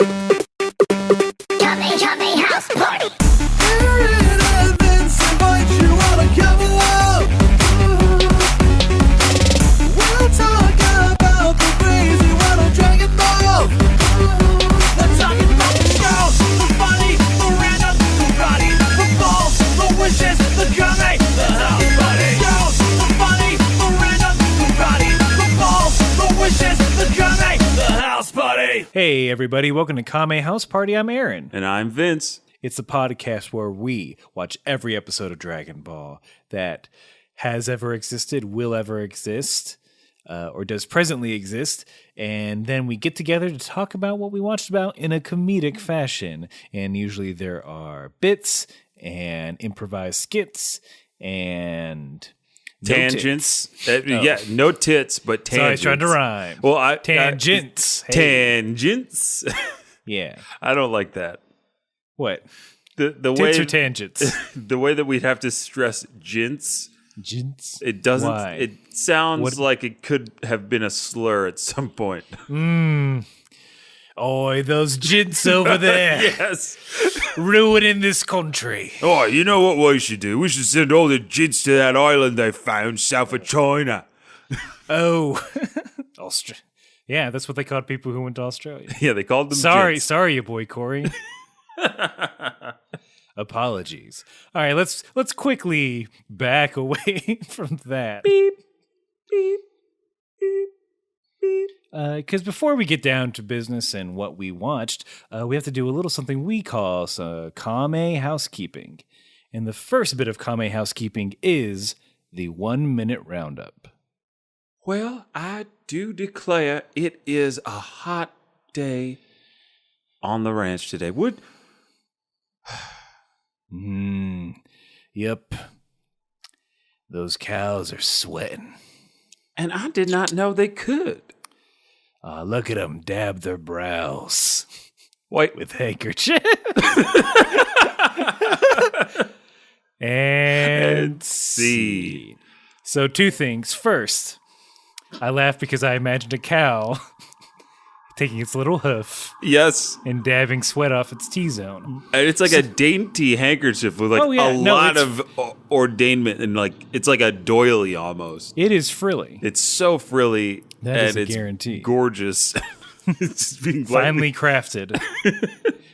Kame house party. We'll talk about the crazy world of Dragon Ball. We're talking about the show, the funny, the random, the karate, the balls, the wishes, the Kame, the house party. Show, the funny, the random, the karate, the balls, the wishes, the Kame, the house party. Hey everybody, welcome to Kame House Party. I'm Aaron. And I'm Vince. It's the podcast where we watch every episode of Dragon Ball that has ever existed, will ever exist, or does presently exist, and then we get together to talk about what we watched about in a comedic fashion. And usually there are bits and improvised skits and Tangents. No No tits, but tangents. Sorry, I was trying to rhyme. Well, Tangents. Hey. Tangents. Yeah. I don't like that. What? The Tits way or tangents? the way that we'd have to stress gents. Gents? It doesn't. Why? It sounds like it could have been a slur at some point. Oi, those gents over there. Yes. Ruining this country. Oh, you know what we should do? We should send all the gents to that island they found south of China. Oh. Yeah, that's what they called people who went to Australia. Yeah, they called them gents. Sorry, you boy Corey. Apologies. All right, let's quickly back away from that. Beep, beep, beep, beep. Because before we get down to business and what we watched, we have to do a little something we call Kame housekeeping. And the first bit of Kame housekeeping is the 1 minute roundup. Well, I do declare it is a hot day on the ranch today. Yep. Those cows are sweating. And I did not know they could. Look at them dab their brows. Wait. With handkerchief. and see. So two things. First, I laugh because I imagined a cow taking its little hoof Yes. and dabbing sweat off its T-zone. And it's like a dainty handkerchief with like a lot of ordainment and like it's like a doily almost. It is frilly. It's so frilly. That and is a it's guarantee. Gorgeous. It's being Finely crafted.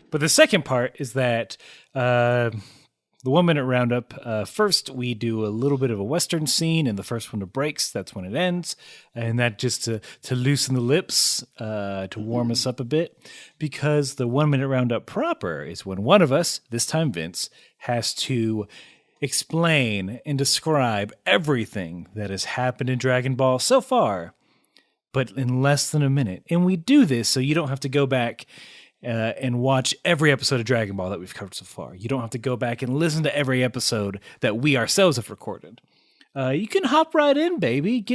But the second part is that the 1 minute roundup, first we do a little bit of a Western scene, and the first one that breaks, that's when it ends. And that just to loosen the lips, to warm us up a bit. Because the 1 minute roundup proper is when one of us, this time Vince, has to explain and describe everything that has happened in Dragon Ball so far, but in less than a minute. And we do this so you don't have to go back and watch every episode of Dragon Ball that we've covered so far. You don't have to go back and listen to every episode that we ourselves have recorded. You can hop right in, baby.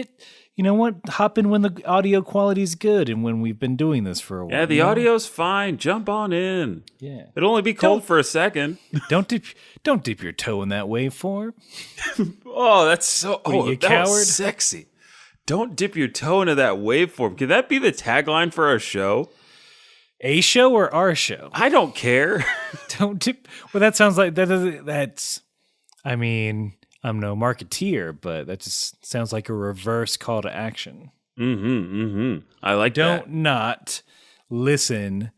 Hop in when the audio quality is good and when we've been doing this for a while. Yeah, the audio's fine. Jump on in. Yeah. It'll only be cold for a second. Don't dip your toe in that waveform. Oh, that's so. Oh, you that coward. Was sexy. Don't dip your toe into that waveform. Could that be the tagline for our show? A show or our show? I don't care. Don't dip. Well, that sounds like that's. I mean, I'm no marketeer, but that just sounds like a reverse call to action. I like that. Don't not listen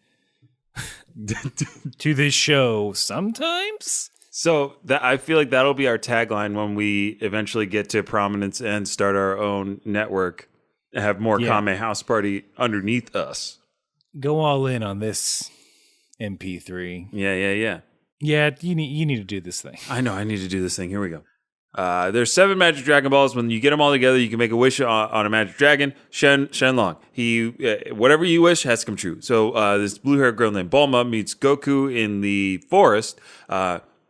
to this show sometimes. So I feel like that'll be our tagline when we eventually get to prominence and start our own network, have more Kame House Party underneath us. Go all in on this MP3. Yeah. Yeah, you need to do this thing. I know, I need to do this thing. Here we go. There's 7 Magic Dragon Balls. When you get them all together, you can make a wish on a Magic Dragon. Shenlong. Whatever you wish has to come true. So this blue-haired girl named Bulma meets Goku in the forest.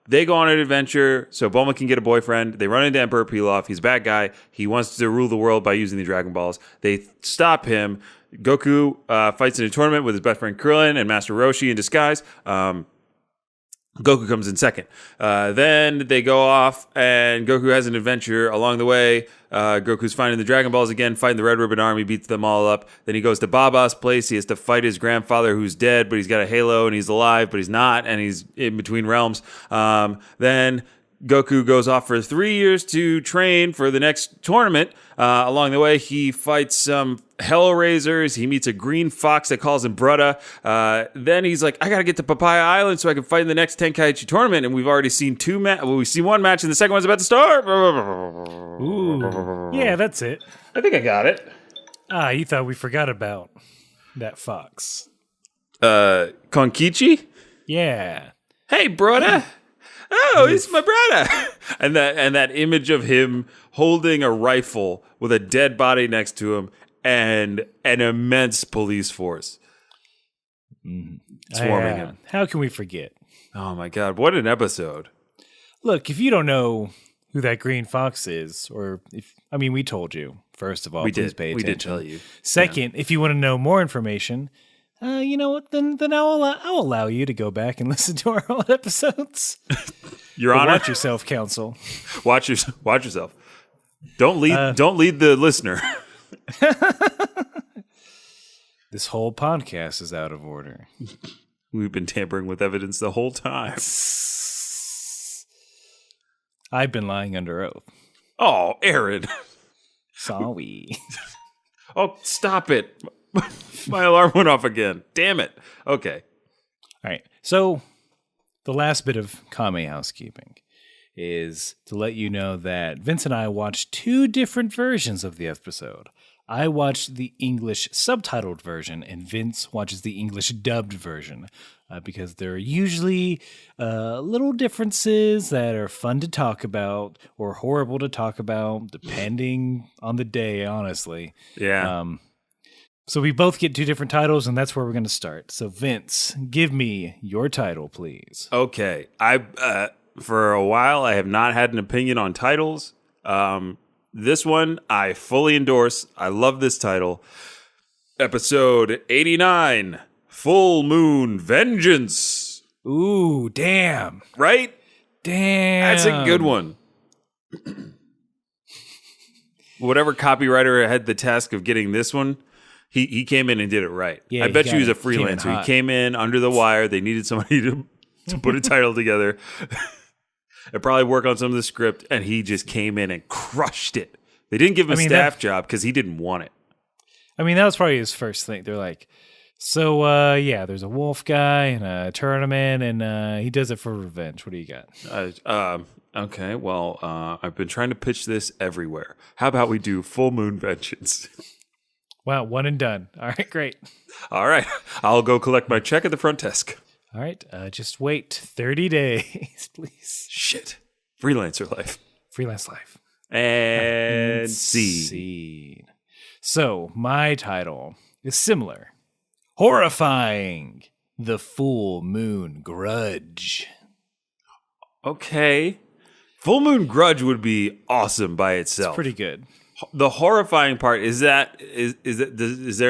They go on an adventure so Bulma can get a boyfriend. They run into Emperor Pilaf. He's a bad guy. He wants to rule the world by using the Dragon Balls. They stop him. Goku fights in a tournament with his best friend Krillin and Master Roshi in disguise. Goku comes in second. Then they go off, and Goku has an adventure along the way. Goku's finding the Dragon Balls again, fighting the Red Ribbon Army, beats them all up. Then he goes to Baba's place. He has to fight his grandfather, who's dead, but he's got a halo, and he's alive, but he's not, and he's in between realms. Then Goku goes off for 3 years to train for the next tournament. Along the way, he fights some Hellraisers. He meets a green fox that calls him Brutta. Then he's like, I got to get to Papaya Island so I can fight in the next Tenkaichi tournament. And we've already seen we've seen one match, and the second one's about to start. Ooh. Yeah, that's it. I think I got it. You thought we forgot about that fox. Konkichi? Yeah. Hey, Brutta. Oh, he's my brother. And that image of him holding a rifle with a dead body next to him and an immense police force swarming him. How can we forget? Oh my God, what an episode. Look, if you don't know who that green fox is, we told you, first of all, please pay attention. We did tell you. Second, if you want to know more information, you know what? Then I'll allow you to go back and listen to our old episodes. Your Honor, watch yourself, counsel. Watch yourself. Don't lead the listener. This whole podcast is out of order. We've been tampering with evidence the whole time. I've been lying under oath. Oh, Aaron. Sorry. Oh, stop it. My alarm went off again. Damn it. Okay. All right. So the last bit of Kame housekeeping is to let you know that Vince and I watched 2 different versions of the episode. I watched the English subtitled version, and Vince watches the English dubbed version because there are usually little differences that are fun to talk about or horrible to talk about, depending on the day, honestly. Yeah. So we both get 2 different titles, and that's where we're going to start. So Vince, give me your title, please. Okay. For a while, I have not had an opinion on titles. This one, I fully endorse. I love this title. Episode 89, Full Moon Vengeance. Ooh, damn. Right? Damn. That's a good one. Whatever copywriter had the task of getting this one, he came in and did it right. Yeah, I bet you he's a came in freelancer. hot. He came in under the wire. They needed somebody to put a title together. And probably work on some of the script, and he just came in and crushed it. They didn't give him a staff job because he didn't want it. I mean, that was probably his first thing. They're like, so, there's a wolf guy in a tournament, and he does it for revenge. What do you got? Okay, well, I've been trying to pitch this everywhere. How about we do Full Moon Vengeance? Wow, one and done. All right, great. All right, I'll go collect my check at the front desk. All right, just wait 30 days, please. Shit. Freelancer life. Freelance life. And scene. Scene. So, my title is similar. Horrifying. The Full Moon Grudge. Okay. Full Moon Grudge would be awesome by itself. It's pretty good. The horrifying part is there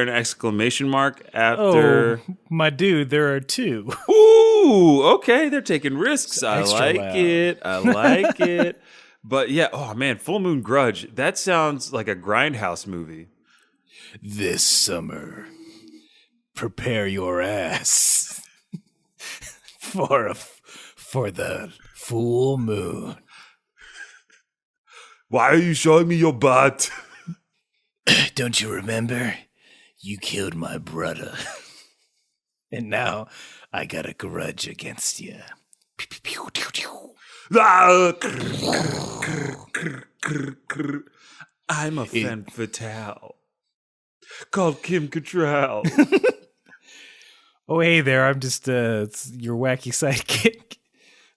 an exclamation mark after? Oh, my dude, there are 2. Ooh, okay, they're taking risks. I extra like loud. it. I like it. But yeah, oh man, Full Moon Grudge. That sounds like a grindhouse movie. This summer, prepare your ass for the full moon. Why are you showing me your butt? Don't you remember? You killed my brother. And now I got a grudge against you. I'm a femme fatale called Kim Cattrall. Oh, hey there. I'm just it's your wacky sidekick.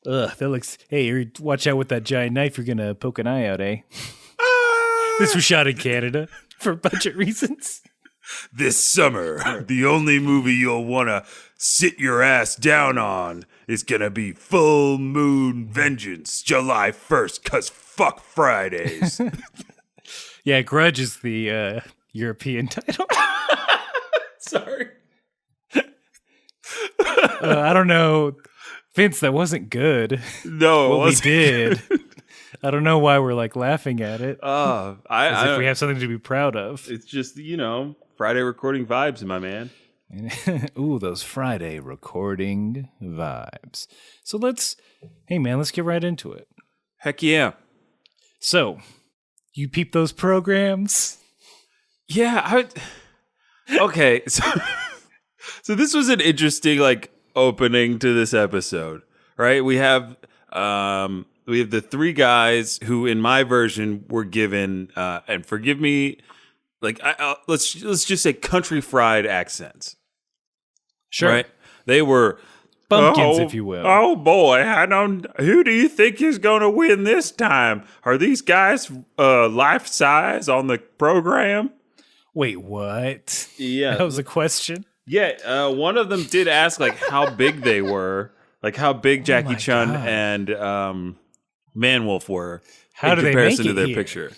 Ugh, that looks... Hey, watch out with that giant knife. You're going to poke an eye out, eh? This was shot in Canada for budget reasons. This summer, the only movie you'll want to sit your ass down on is going to be Full Moon Vengeance, July 1st, because fuck Fridays. Yeah, Grudge is the European title. Sorry. I don't know. Vince, that wasn't good. No, it What we wasn't. did. I don't know why we're like laughing at it. I As if we have something to be proud of. It's just, Friday recording vibes, my man. Ooh, those Friday recording vibes. So let's get right into it. Heck yeah. So, you peep those programs? Yeah, okay. So this was an interesting opening to this episode, right? We have the three guys who, in my version, were given and forgive me, let's just say country fried accents. Sure. Right? They were Bumpkins, if you will. Oh boy, who do you think is going to win this time? Are these guys life size on the program? Wait, what? Yeah. That was a question? Yeah, one of them did ask how big they were, how big Jackie Chun God. and Man-Wolf were How in do they comparison make to it their here? picture.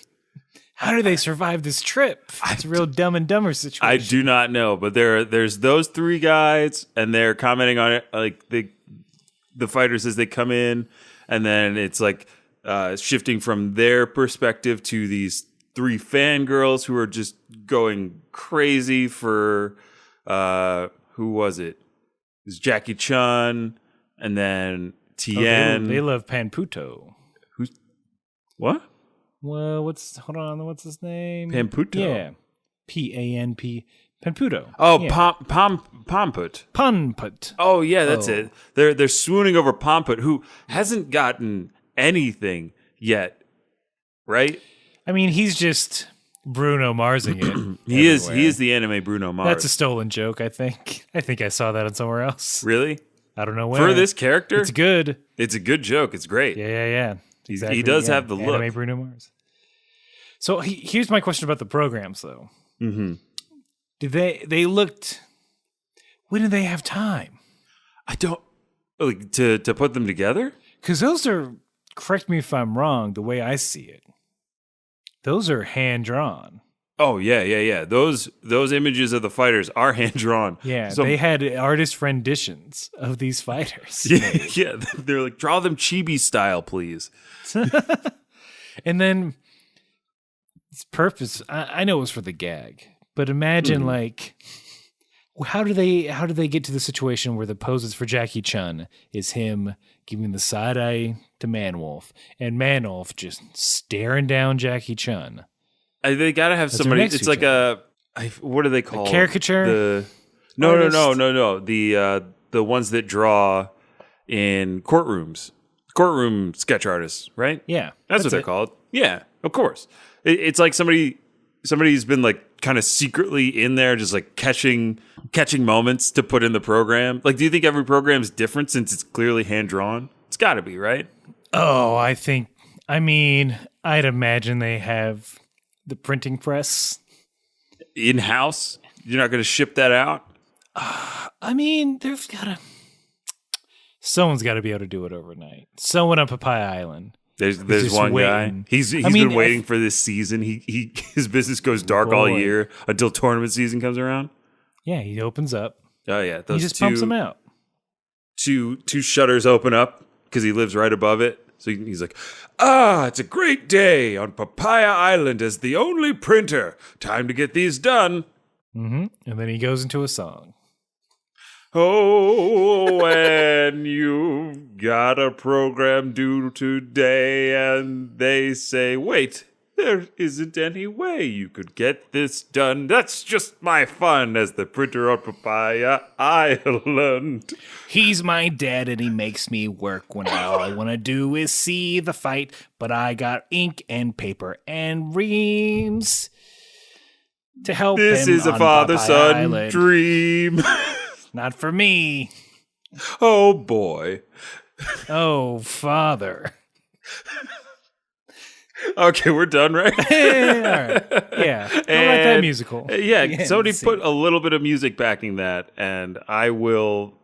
How do they survive this trip? It's a real Dumb and Dumber situation. I do not know, but there's those three guys, and they're commenting on it. The fighters as they come in, and then it's shifting from their perspective to these three fangirls who are just going crazy for who was it? It was Jackie Chun, and then Tien. They love Panputo. What? Well, what's his name? Panputo? Yeah. P-A-N-P. Panputo. Oh, yeah. Pomput. Punput. Oh yeah, that's Oh. it. They're swooning over Pomput, who hasn't gotten anything yet, right? I mean, he's just Bruno Marsing it. He everywhere. is the anime Bruno Mars. That's a stolen joke, I think. I think I saw that on somewhere else. Really? I don't know where. For this character, It's good. it's a good joke. It's great. Yeah. He does have the look. Anime Bruno Mars. So here's my question about the programs, though. Mm-hmm. Did they looked? When did they have time? I don't to put them together. Because those are. Correct me if I'm wrong. The way I see it, those are hand drawn. Oh yeah. Those images of the fighters are hand drawn. Yeah, So- they had artist renditions of these fighters. yeah. They're draw them chibi style, please. And then its purpose, I know it was for the gag, but imagine how do they get to the situation where the poses for Jackie Chun is him giving the side eye to Man-Wolf and Man-Wolf just staring down Jackie Chun? They gotta have they're somebody. next It's to each what do they call it? caricature? No. artist? The ones that draw in courtroom sketch artists, right? Yeah, That's what they're called. Yeah, of course. It's like somebody's been kind of secretly in there, just catching moments to put in the program. Do you think every program is different since it's clearly hand drawn? It's got to be, right? Oh, I mean, I'd imagine they have the printing press. In house, you're not going to ship that out. I mean, someone's got to be able to do it overnight. Someone on Papaya Island. There's just one waiting. guy. He's been waiting for this season. His business goes dark all Boy. year until tournament season comes around. Yeah, he opens up. Oh yeah, He those just pumps them out. two shutters open up because he lives right above it. So he's like, it's a great day on Papaya Island as the only printer. Time to get these done. Mm-hmm. And then he goes into a song. Oh, and you've got a program due today, and they say, wait, there isn't any way you could get this done. That's just my fun as the printer on Papaya Island. He's my dad and he makes me work when all I want to do is see the fight. But I got ink and paper and reams to help This him is a on father-son Papaya Island. dream. Not for me. Oh, boy. Oh, father. Okay, we're done, right? All right. Yeah. I like that And- musical. Yeah, somebody let's see. put a little bit of music backing that, and I will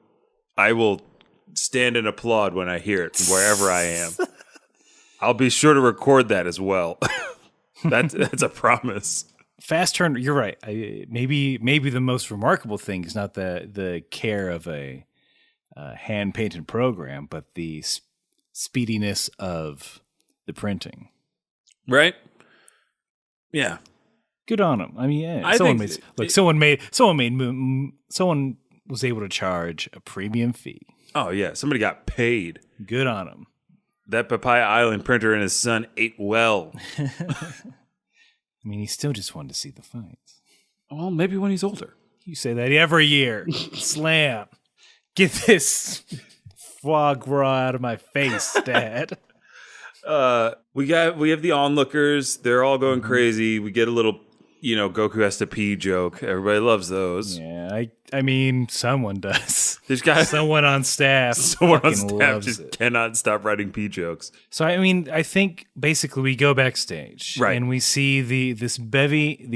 stand and applaud when I hear it wherever I am. I'll be sure to record that as well. That's a promise. Fast turn. You're right. Maybe the most remarkable thing is not the care of a hand painted program, but the speediness of the printing. Right? Yeah. Good on them. I mean, yeah. I Someone think someone was able to charge a premium fee. Oh, yeah. Somebody got paid. Good on them. That Papaya Island printer and his son ate well. I mean, he still just wanted to see the fights. Well, maybe when he's older. You say that every year. Slam. Get this foie gras out of my face, Dad. We have the onlookers. They're all going crazy. We get a little, Goku has to pee joke. Everybody loves those. Yeah, I mean, someone does. There's got someone on staff. Someone on fucking staff loves just it. cannot stop writing pee jokes. So I mean, I think basically we go backstage, Right. and we see this bevy,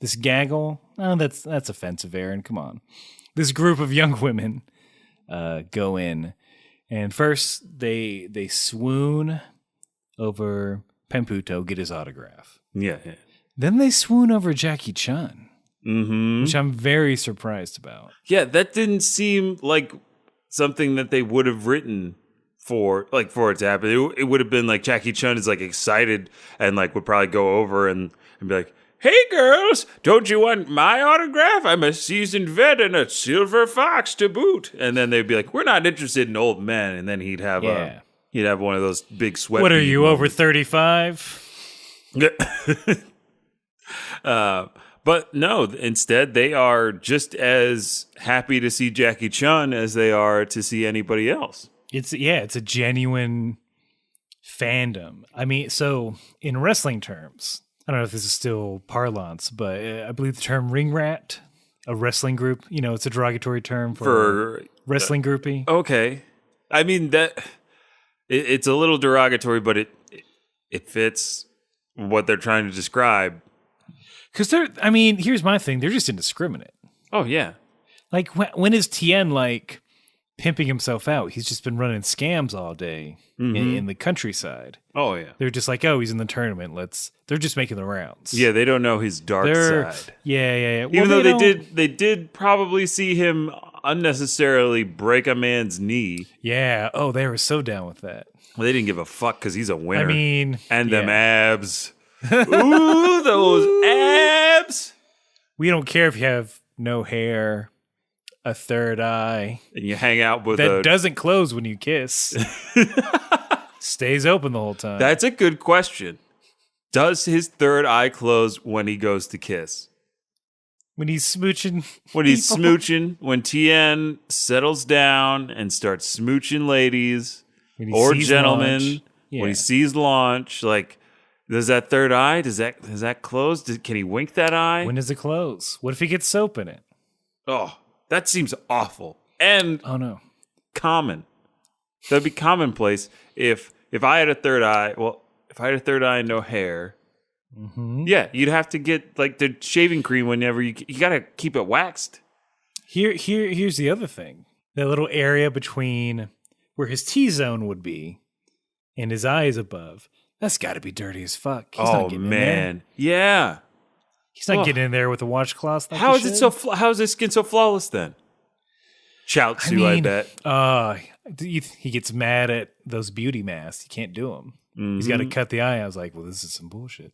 this gaggle. Oh, that's offensive, Aaron. Come on, this group of young women go in, and first they swoon over Pemputo, get his autograph. Yeah. Then they swoon over Jackie Chun, Mm-hmm. which I'm very surprised about. Yeah, that didn't seem like something that they would have written for it to happen. It would have been like Jackie Chun is like excited and like would probably go over and be like, "Hey girls, don't you want my autograph? I'm a seasoned vet and a silver fox to boot." And then they'd be like, "We're not interested in old men." And then he'd have one of those big sweat. What are you, over 35? But no, instead they are just as happy to see Jackie Chun as they are to see anybody else. It's a genuine fandom. I mean, so in wrestling terms, I don't know if this is still parlance, but I believe the term ring rat, a wrestling group, it's a derogatory term for wrestling groupie. Okay. I mean, it's a little derogatory, but it fits what they're trying to describe. Because here's my thing. They're just indiscriminate. Oh, yeah. Like, when is Tien, like, pimping himself out? He's just been running scams all day in the countryside. Oh, yeah. They're just like, oh, he's in the tournament. They're just making the rounds. Yeah, they don't know his dark side. Yeah. Even though they did probably see him unnecessarily break a man's knee. Yeah. Oh, they were so down with that. Well, they didn't give a fuck because he's a winner. I mean, and them abs. Ooh, those abs. We don't care if you have no hair, a third eye, and you hang out with that doesn't close when you kiss. Stays open the whole time. That's a good question. Does his third eye close when he goes to kiss? When he's smooching. When Tien settles down and starts smooching ladies or gentlemen, when he sees launch, like, does that third eye, does that close? Can he wink that eye? When does it close? What if he gets soap in it? Oh, that seems awful. And no. Common. That'd be commonplace if I had a third eye. Well, if I had a third eye and no hair, yeah, you'd have to get like the shaving cream whenever you got to keep it waxed. Here's the other thing: that little area between where his T-zone would be and his eye is above. That's got to be dirty as fuck. He's not getting in there. Yeah. He's not getting in there with a washcloth. Like how is it how is his skin so flawless then? Chaozu, I bet. He gets mad at those beauty masks. He can't do them. He's got to cut the eye. I was like, well, this is some bullshit.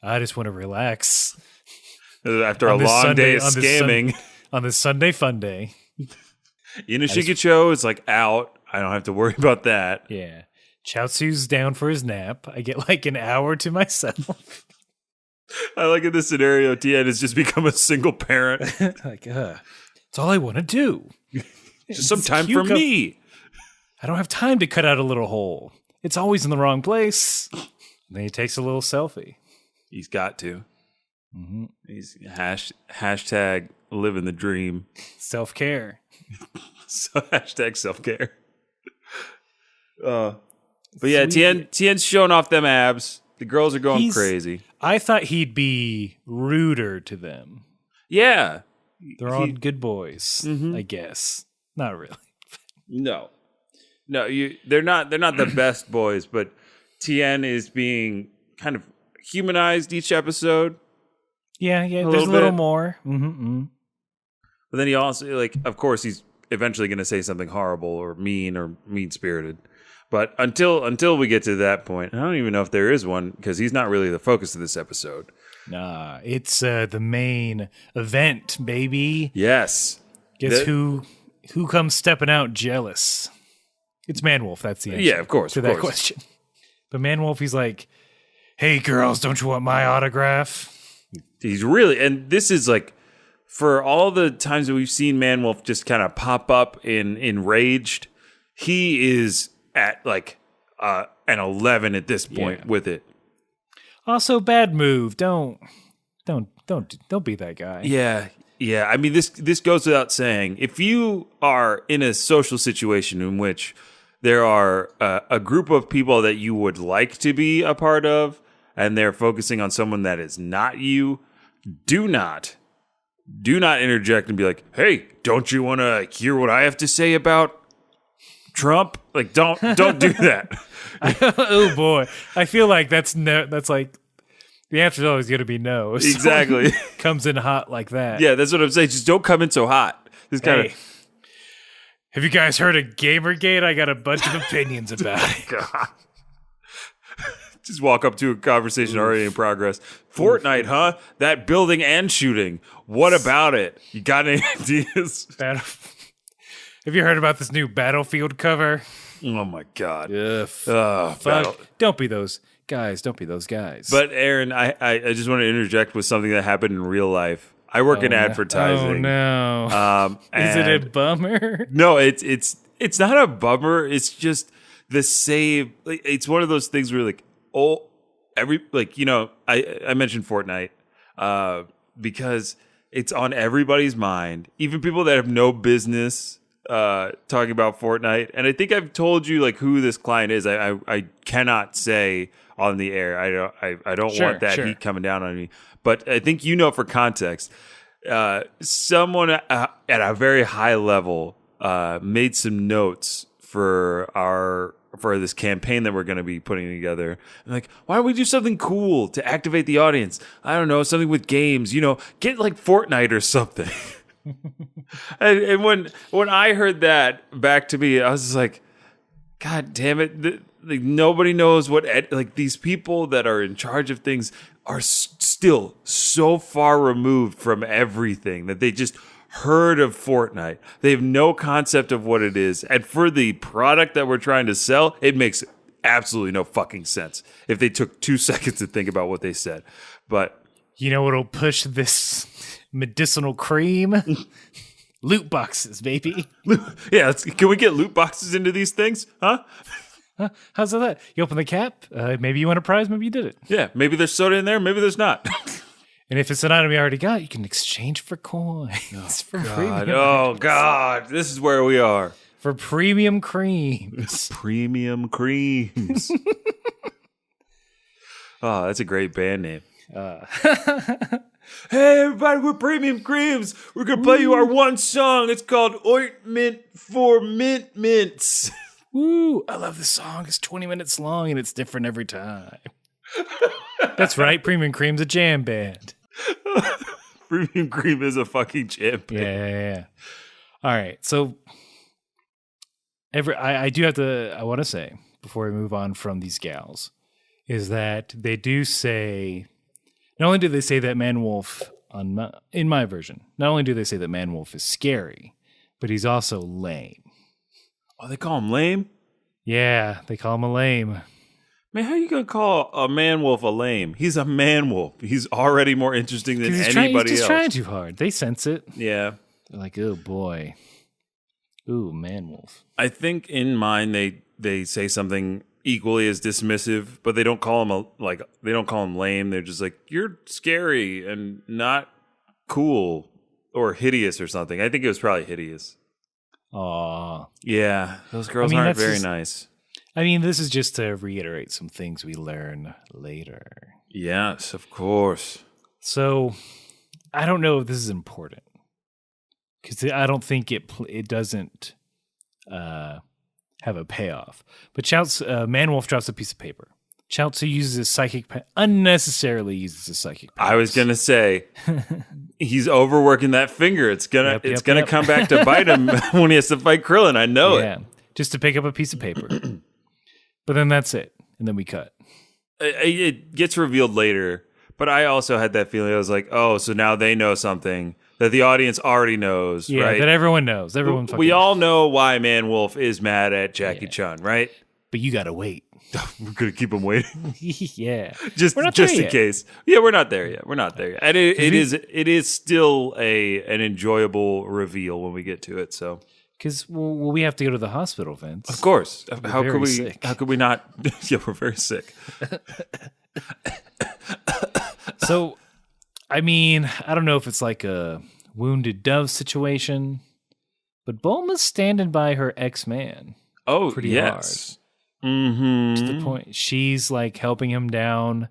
I just want to relax. After a long day of scamming. On this Sunday fun day. Shigecho is like out. I don't have to worry about that. Yeah. Chaozu's down for his nap. I get like an hour to myself. I like in this scenario, Tien has just become a single parent. Like, it's all I want to do. Just some time for me. I don't have time to cut out a little hole. It's always in the wrong place. And then he takes a little selfie. He's got to. Mm-hmm. He's hashtag living the dream. Self-care. So hashtag self-care. But yeah, Tien's showing off them abs. The girls are going crazy. I thought he'd be ruder to them. Yeah. They're all good boys, I guess. Not really. No, they're not the best boys, but Tien is being kind of humanized each episode. Yeah, there's a little more. But then he also, like, of course, he's eventually going to say something horrible or mean-spirited. But until we get to that point, I don't even know if there is one because he's not really the focus of this episode. Nah, it's the main event, baby. Yes. Guess who comes stepping out jealous? It's Man-Wolf. That's the answer. Yeah, of course. To of that course. question. But Man-Wolf, he's like, "Hey, girls, don't you want my autograph?" He's really, and this is like, for all the times that we've seen Man-Wolf just kind of pop up in enraged, he is at like an 11 at this point with it. Also, bad move. Don't be that guy. Yeah. I mean, this goes without saying. If you are in a social situation in which there are a group of people that you would like to be a part of, and they're focusing on someone that is not you, do not interject and be like, "Hey, don't you want to hear what I have to say about Trump?" Like, don't do that. Oh boy, I feel like that's like the answer is always going to be no. If Exactly. someone comes in hot like that. Yeah, that's what I'm saying. Just don't come in so hot. This kind Hey, have you guys heard of Gamergate? I got a bunch of opinions about it. God. Just walk up to a conversation already in progress. Fortnite, huh? That building and shooting. What about it? You got any ideas? Have you heard about this new Battlefield cover? Oh my God. Fuck. Don't be those guys. Don't be those guys. But Aaron, I just want to interject with something that happened in real life. I work in advertising. Oh no. Is it a bummer? No, it's not a bummer. It's just the same. Like, it's one of those things where like, I mentioned Fortnite because it's on everybody's mind, even people that have no business talking about Fortnite. And I think I've told you like who this client is. I cannot say on the air. I don't want that heat coming down on me. But I think for context, someone at a very high level made some notes for this campaign that we're going to be putting together. I'm like, why don't we do something cool to activate the audience? I don't know, something with games, get like Fortnite or something. and when I heard that back to me, I was just like, God damn it. Like, nobody knows what, these people that are in charge of things are still so far removed from everything that they just heard of Fortnite. They have no concept of what it is. And for the product that we're trying to sell, it makes absolutely no fucking sense if they took 2 seconds to think about what they said. But you know what'll push this medicinal cream? Loot boxes, baby. Yeah, can we get loot boxes into these things? Huh? How's that? You open the cap, maybe you won a prize, maybe you did it. Yeah, maybe there's soda in there, maybe there's not. And if it's an item you already got, you can exchange for coins. For premium. Oh, God. This is where we are. For premium creams. Premium creams. Oh, that's a great band name. Hey, everybody, we're Premium Creams. We're going to play you our one song. It's called Ointment for Mint Mints. Woo, I love this song. It's 20 minutes long and it's different every time. That's right. Premium Cream's a jam band. Premium Cream is a fucking jam band. Yeah. All right. So I want to say before we move on from these gals is that they do say, not only do they say that Man-Wolf in my version, not only do they say that Man-Wolf is scary, but he's also lame. Oh, they call him lame? Yeah, they call him a lame. Man, how are you going to call a man-wolf a lame? He's a man-wolf. He's already more interesting than anybody else. He's just trying too hard. They sense it. Yeah. They're like, oh, boy. Ooh, man-wolf. I think in mine they say something equally as dismissive, but they don't call him they don't call him lame. They're just like, you're scary and not cool or hideous or something. I think it was probably hideous. Aw. Yeah, those girls aren't very nice. I mean, this is just to reiterate some things we learn later. Yes, of course. So, I don't know if this is important. Because I don't think it doesn't have a payoff. But Man-Wolf drops a piece of paper. Chaozu uses his psychic unnecessarily uses his psychic powers. I was gonna say he's overworking that finger. It's gonna come back to bite him when he has to fight Krillin. I know it. Just to pick up a piece of paper. But then that's it, and then we cut. It gets revealed later, but I also had that feeling. I was like, oh, so now they know something that the audience already knows, right? That everyone knows. We all know why Man-Wolf is mad at Jackie Chun, right? But you gotta wait. We're gonna keep him waiting. Yeah, just in case. Yeah, we're not there yet. And it is still an enjoyable reveal when we get to it. So because we have to go to the hospital, Vince. Of course. How could we not? Yeah, we're very sick. So, I mean, I don't know if it's like a wounded dove situation, but Bulma's standing by her ex-man. Oh, pretty hard. Mm-hmm. To the point, she's like helping him down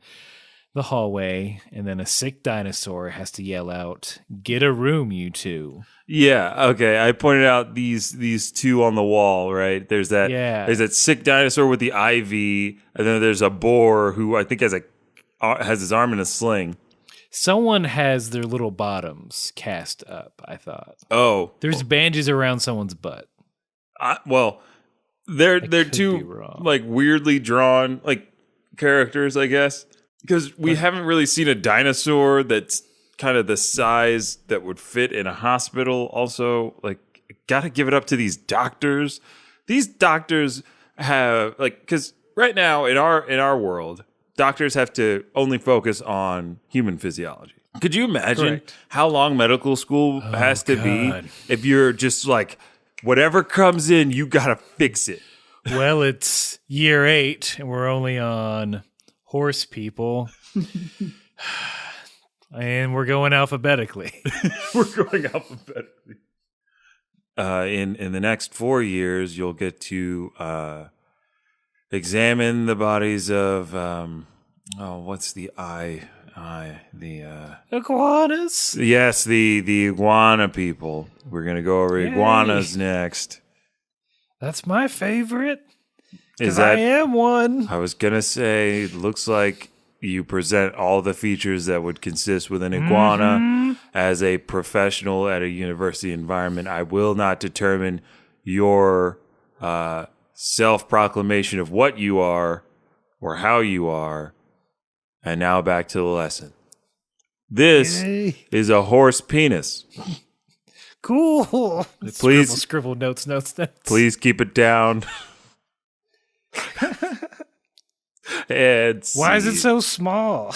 the hallway, and then a sick dinosaur has to yell out, "Get a room, you two." Yeah, okay. I pointed out these two on the wall, right? There's that sick dinosaur with the IV, and then there's a boar who I think has his arm in a sling. Someone has their little bottoms cast up, I thought. Oh. There's bandages around someone's butt. They're two like weirdly drawn like characters, I guess, because we haven't really seen a dinosaur that's kind of the size that would fit in a hospital. Also, like, gotta give it up to these doctors. These doctors have because right now in our world, doctors have to only focus on human physiology. Could you imagine how long medical school has to be if you're just like, whatever comes in, you gotta fix it? Well, it's year 8, and we're only on horse people. And we're going alphabetically. In the next 4 years, you'll get to examine the bodies of what's the iguanas? Yes, the iguana people. We're gonna go over iguanas next. That's my favorite. Because I am one. I was gonna say, it looks like you present all the features that would consist with an iguana as a professional at a university environment. I will not determine your self-proclamation of what you are or how you are. And now back to the lesson. This is a horse penis. Cool. Please scribble notes. Please keep it down. Why is it so small?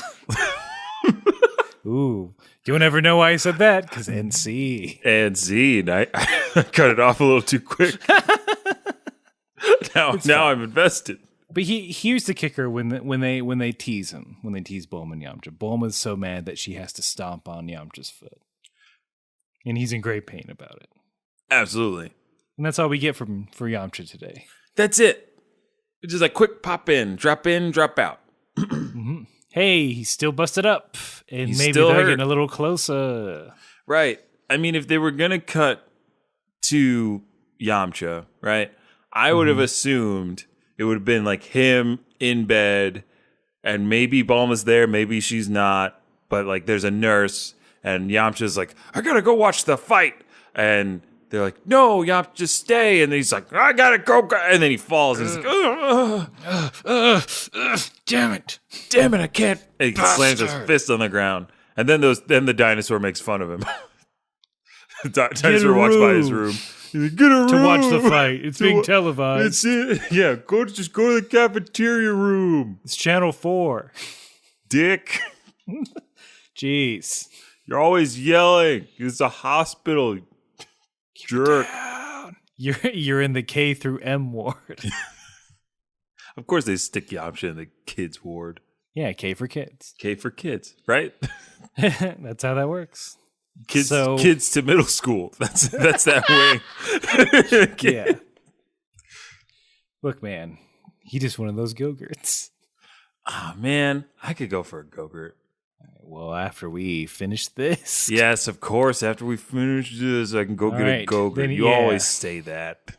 Ooh, you'll never know why I said that, because NC. And I cut it off a little too quick. Now I'm invested. But here's the kicker: when they tease him, when they tease Bulma and Yamcha, Bulma's so mad that she has to stomp on Yamcha's foot, and he's in great pain about it. Absolutely, and that's all we get for Yamcha today. That's it. It's just like quick pop in, drop out. Mm-hmm. Hey, he's still busted up, and He's maybe still they're hurt. getting a little closer. Right. I mean, if they were gonna cut to Yamcha, right, I would have assumed it would have been like him in bed, and maybe Bulma's there, maybe she's not, but like there's a nurse, and Yamcha's like, I gotta go watch the fight, and they're like, no, Yamcha, just stay, and then he's like, I gotta go, and then he falls, and he's like, Damn it, I can't. And he slams his fist on the ground, and then the dinosaur makes fun of him. The dinosaur walks by his room. He's like, get a room to watch the fight. It's being televised. Yeah, just go to the cafeteria room. It's Channel 4. Dick. Jeez. You're always yelling. It's a hospital. Jerk. You're in the K through M ward. Of course they stick Yamcha in the kids ward. Yeah, K for kids. K for kids, right? That's how that works. Kids to middle school. That's that way. Yeah. Look, man, he just one of those Go-Gurts. Oh, man, I could go for a Go-Gurt. Well, after we finish this. Yes, of course. After we finish this, I can go get a Go-Gurt. You always say that.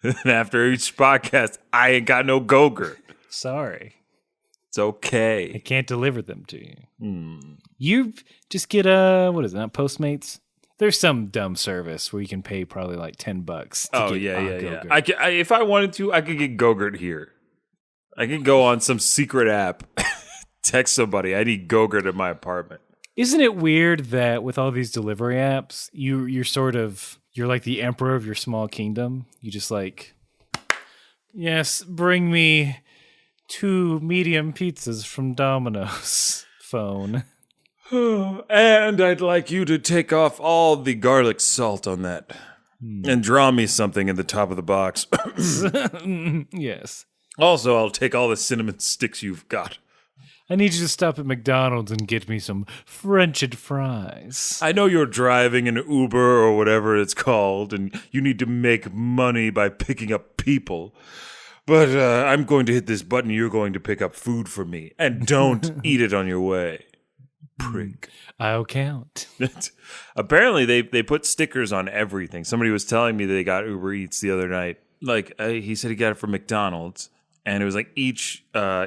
And after each podcast, I ain't got no Go-Gurt. Sorry. It's okay. I can't deliver them to you. You just get what is it, not Postmates? There's some dumb service where you can pay probably like $10 to Oh, get yeah. Go-Gurt. If I wanted to, I could get Go-Gurt here. I could go on some secret app, text somebody, I need Go-Gurt at my apartment. Isn't it weird that with all these delivery apps, you're like the emperor of your small kingdom? You just like, yes, bring me 2 medium pizzas from Domino's. Phone. And I'd like you to take off all the garlic salt on that and draw me something in the top of the box. Yes. Also, I'll take all the cinnamon sticks you've got. I need you to stop at McDonald's and get me some French fries. I know you're driving an Uber or whatever it's called, and you need to make money by picking up people. But I'm going to hit this button. You're going to pick up food for me. And don't eat it on your way. Prick. I'll count. Apparently, they put stickers on everything. Somebody was telling me they got Uber Eats the other night. Like, he said he got it from McDonald's. And it was like each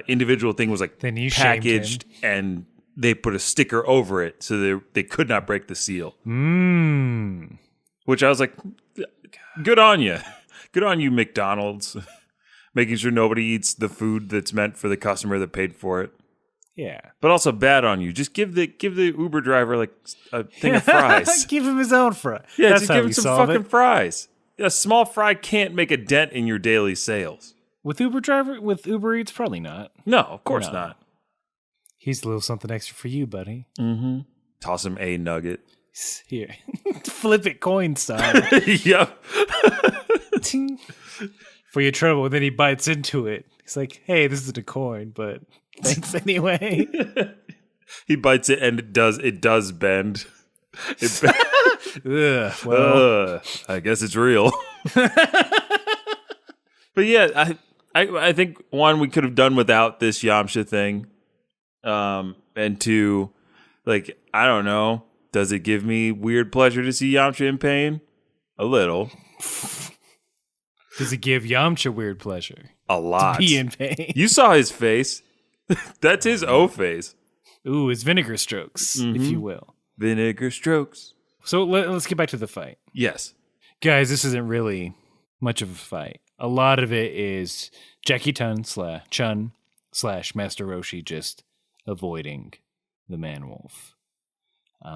individual thing was like Then you packaged, and they put a sticker over it so they could not break the seal. Which I was like, good on you. Good on you, McDonald's. Making sure nobody eats the food that's meant for the customer that paid for it. Yeah. But also bad on you. Just give the Uber driver like a thing of fries. Give him his own fry. Yeah, That's just how give we him some solve fucking it. fries. A small fry can't make a dent in your daily sales. With Uber Eats, probably not. No, of course No. not. He's a little something extra for you, buddy. Toss him a nugget. Here. Flip it coin style. Yep. Ting. For your trouble, and then he bites into it. He's like, hey, this isn't a coin, but thanks anyway. He bites it and it does bend. Ugh, well, I guess it's real. But yeah, I think one, we could have done without this Yamcha thing. And two, like, I don't know, does it give me weird pleasure to see Yamcha in pain? A little. does it give Yamcha weird pleasure? A lot. Be in pain. You saw his face. That's his O face. Ooh, his vinegar strokes, if you will. Vinegar strokes. So let's get back to the fight. Yes. Guys, this isn't really much of a fight. A lot of it is Jackie Chun slash Master Roshi just avoiding the Man-Wolf.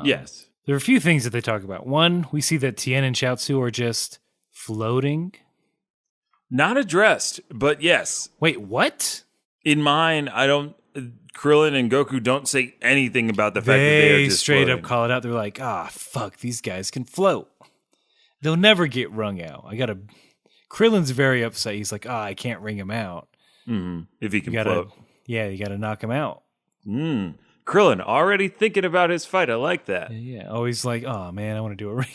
Yes. There are a few things that they talk about. One, we see that Tien and Chiaotzu are just floating. Not addressed, but yes. Wait, what? In mine, Krillin and Goku don't say anything about the fact that they are just straight floating. up call it out. They're like, fuck, these guys can float. They'll never get wrung out. Krillin's very upset. He's like, I can't wring him out. If he can You gotta, float. yeah, you gotta knock him out. Krillin already thinking about his fight. I like that. Yeah, always like, oh man, I want to do a ring.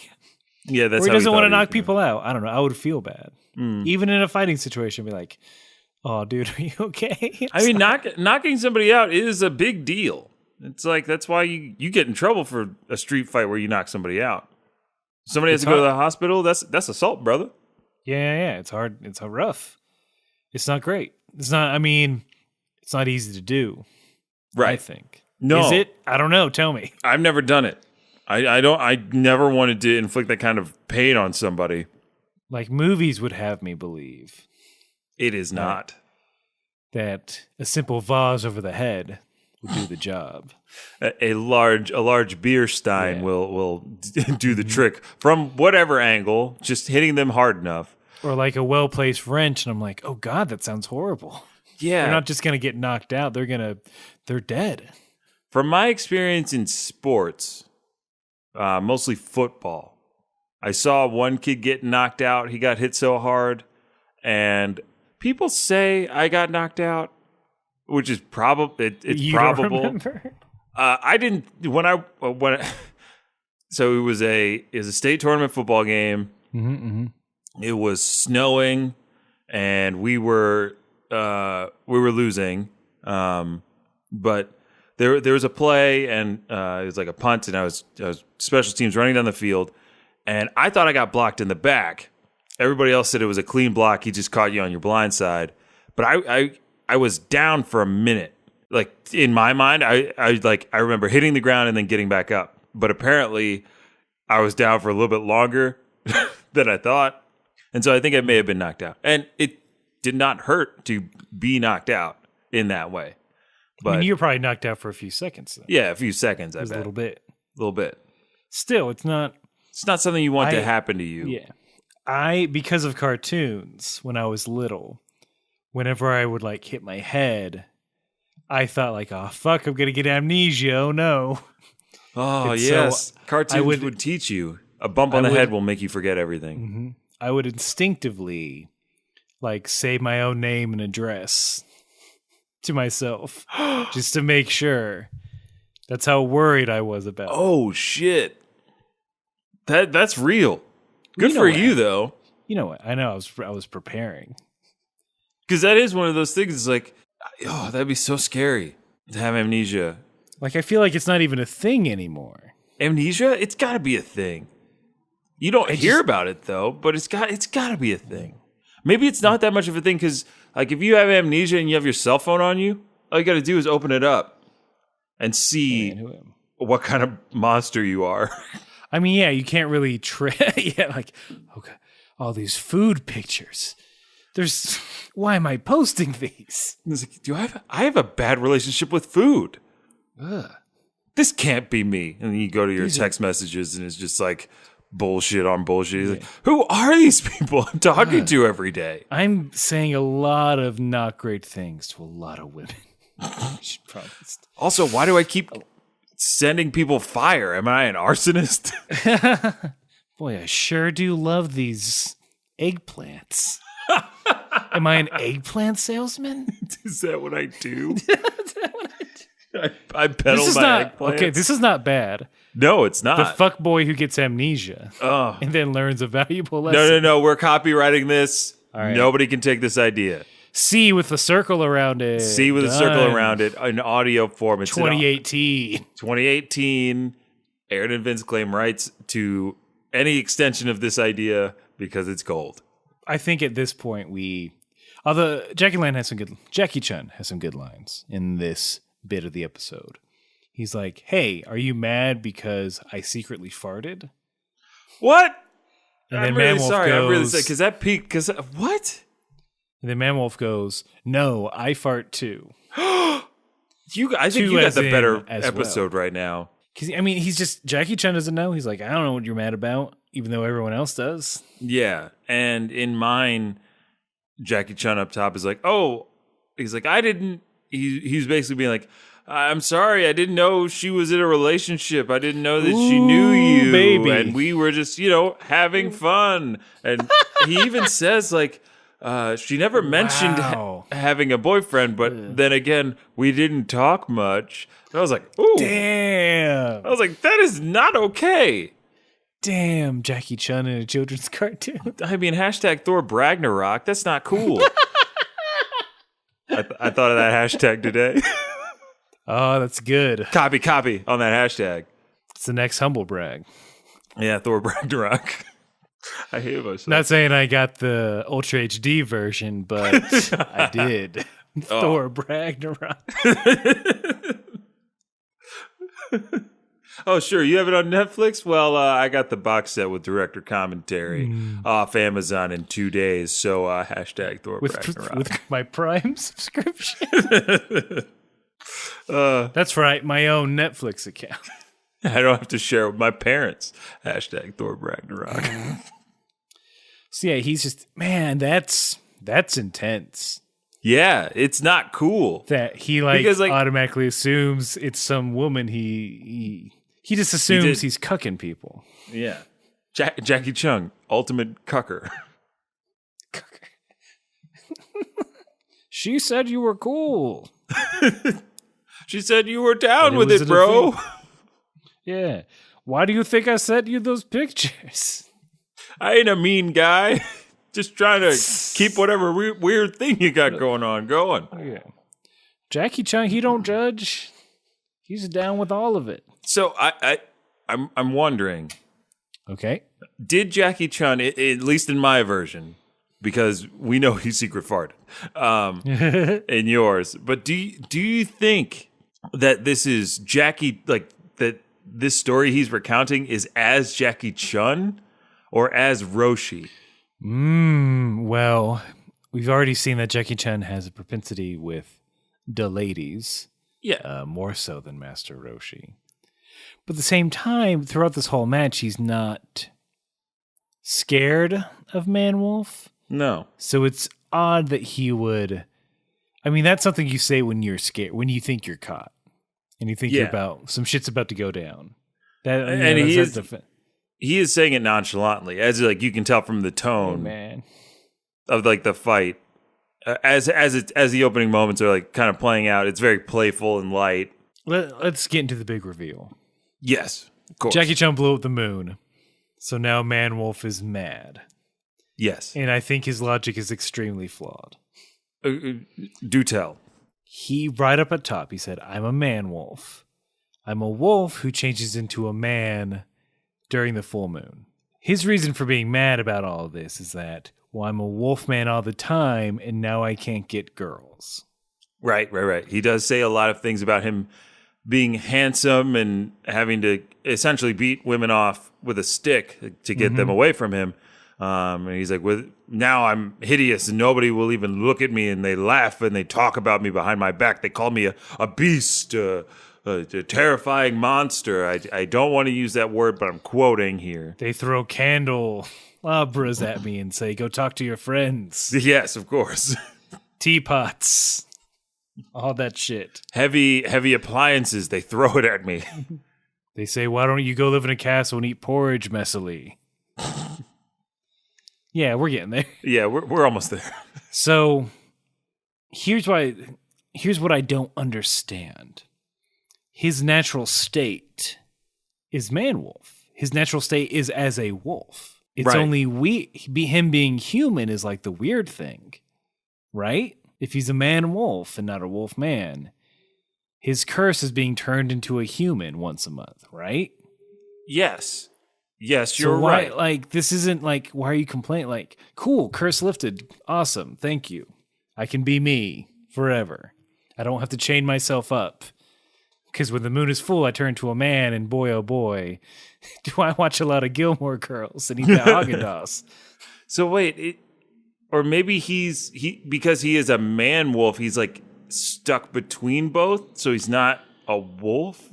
Yeah, that's Or he how doesn't thought want to he was knock gonna- people out. I don't know. I would feel bad. Even in a fighting situation, be like, oh, dude, are you okay? I mean, knocking somebody out is a big deal. It's like, that's why you get in trouble for a street fight where you knock somebody out. Somebody has to go to the hospital. That's assault, brother. Yeah, it's hard. It's rough. It's not great. It's not easy to do. Right. I think. No. Is it? I don't know. Tell me. I've never done it. I never wanted to inflict that kind of pain on somebody. Like movies would have me believe It is not. that a simple vase over the head would do the job. A large beer stein Yeah. will do the trick from whatever angle, just hitting them hard enough. Or like a well-placed wrench, and I'm like, oh God, that sounds horrible. Yeah. They're not just gonna get knocked out. They're dead. From my experience in sports, mostly football, I saw one kid get knocked out. He got hit so hard, and people say I got knocked out, which is probable. It's You probable. don't remember? I didn't so it was a state tournament football game. It was snowing, and we were losing. But there was a play, and it was like a punt, and I was special teams running down the field, and I thought I got blocked in the back. Everybody else said it was a clean block. He just caught you on your blind side. But I was down for a minute, Like in my mind, I remember hitting the ground and then getting back up. But apparently, I was down for a little bit longer than I thought, and so I think I may have been knocked out. And it did not hurt to be knocked out in that way. But I mean, you were probably knocked out for a few seconds. Though. yeah, a few seconds. I It was bet. a little bit. A little bit. Still, it's not. It's not something you want to happen to you. Yeah. Because of cartoons, when I was little, whenever I would like hit my head, I thought like, oh fuck, I'm gonna get amnesia. Oh no. Oh, And yes. so Cartoons would teach you. A bump on the head will make you forget everything. I would instinctively like say my own name and address to myself just to make sure. That's how worried I was about it. Oh, shit. That's real. Good You know for what? you, though. You know what? I know I was preparing. Because that is one of those things. It's like, oh, that'd be so scary to have amnesia. Like I feel like it's not even a thing anymore. Amnesia? It's got to be a thing. You don't hear about it though, but it's got to be a thing. Maybe it's not that much of a thing because, like, if you have amnesia and you have your cell phone on you, all you got to do is open it up and see what kind of monster you are. I mean, yeah, you can't really like, okay, all these food pictures. Why am I posting these? It's like, I have a bad relationship with food. Ugh. This can't be me. And then you go to your text messages and it's just like bullshit on bullshit. You're like, who are these people I'm talking to every day? I'm saying a lot of not great things to a lot of women. I should probably Also, why do I keep sending people fire? Am I an arsonist? Boy, I sure do love these eggplants. Am I an eggplant salesman? Is that what I do? I peddle This is my not eggplants. okay. This is not bad. No, it's not. The fuck boy who gets amnesia Oh. and then learns a valuable lesson. No. We're copywriting this. right. Nobody can take this idea. C with a circle around it. See with a circle Done. around it in audio form. It's 2018. 2018. Aaron and Vince claim rights to any extension of this idea because it's gold. I think at this point although Jackie Chun has some good lines in this bit of the episode. He's like, "Hey, are you mad because I secretly farted?" What? And I'm then really Man-Wolf sorry. I'm really goes- sorry because that peaked. Because what? And then Man-Wolf goes, "No, I fart too." I think Two you got as the in better as episode right now. Because I mean, Jackie Chun doesn't know. He's like, "I don't know what you're mad about," even though everyone else does. Yeah, and in mine, Jackie Chun up top is like, "Oh," he's like, "I didn't." He's basically being like, "I'm sorry, I didn't know she was in a relationship. I didn't know that she knew you, baby. and we were just, having fun." And he even says like, she never mentioned Wow. having a boyfriend, but then again, we didn't talk much. And I was like, "Ooh." Damn. I was like, that is not okay. Damn, Jackie Chun in a children's cartoon. I mean, hashtag Thor Ragnarok. That's not cool. I thought of that hashtag today. Oh, that's good. Copy on that hashtag. It's the next humble brag. Yeah, Thor Ragnarok. I hate myself. Not saying I got the Ultra HD version, but I did. Thor Ragnarok. Oh, sure. You have it on Netflix? Well, I got the box set with director commentary off Amazon in 2 days. So hashtag Thor Ragnarok. With my Prime subscription. That's right, my own Netflix account. I don't have to share it with my parents. Hashtag Thor Ragnarok. So yeah, he's just, man, that's intense. Yeah, it's not cool. That he Because, like- automatically assumes it's some woman. He just assumes he's cucking people. Yeah. Jackie Chun, ultimate cucker. She said you were cool. She said you were down And it with was it, a bro. defeat. Yeah. Why do you think I sent you those pictures? I ain't a mean guy. Just trying to keep whatever weird thing you got going on going. Yeah. Jackie Chun, he don't judge. He's down with all of it. So I'm wondering, Okay. did Jackie Chun, at least in my version, because we know he secret farted in yours. But do you think that this is Jackie, like that this story he's recounting is as Jackie Chun or as Roshi? Well, we've already seen that Jackie Chun has a propensity with the ladies. Yeah. More so than Master Roshi. But at the same time, throughout this whole match, he's not scared of Man-Wolf. No. So it's odd that he would... I mean, that's something you say when you're scared, when you think you're caught. And you think you're about... Some shit's about to go down. And he is saying it nonchalantly, as like you can tell from the tone of like the fight. As the opening moments are like kind of playing out, it's very playful and light. Let's get into the big reveal. Yes, of course. Jackie Chun blew up the moon, so now Man-Wolf is mad. Yes, and I think his logic is extremely flawed. Do tell. He right up at top, he said, "I'm a Man-Wolf. I'm a wolf who changes into a man during the full moon." His reason for being mad about all of this is that, well, I'm a wolf man all the time, and now I can't get girls. Right. He does say a lot of things about him being handsome and having to essentially beat women off with a stick to get them away from him. And he's like, now I'm hideous and nobody will even look at me, and they laugh and they talk about me behind my back. They call me a beast, a terrifying monster. I don't want to use that word, but I'm quoting here. They throw candelabras at me and say, go talk to your friends. Yes, of course. Teapots. All that shit. Heavy appliances, they throw it at me. They say, why don't you go live in a castle and eat porridge messily? Yeah, we're getting there. Yeah, we're almost there. So here's what I don't understand. His natural state is Man-Wolf. His natural state is as a wolf. It's only him being human is like the weird thing, right? If he's a Man-Wolf and not a wolf man, his curse is being turned into a human once a month, right? Yes, you're right. Like, this isn't like, why are you complaining? Like, cool, curse lifted, awesome, thank you. I can be me forever. I don't have to chain myself up. Because when the moon is full, I turn to a man, and boy, oh boy, do I watch a lot of Gilmore Girls and eat that Haagen-Dazs. So wait, or maybe because he is a man-wolf, he's like stuck between both, so he's not a wolf?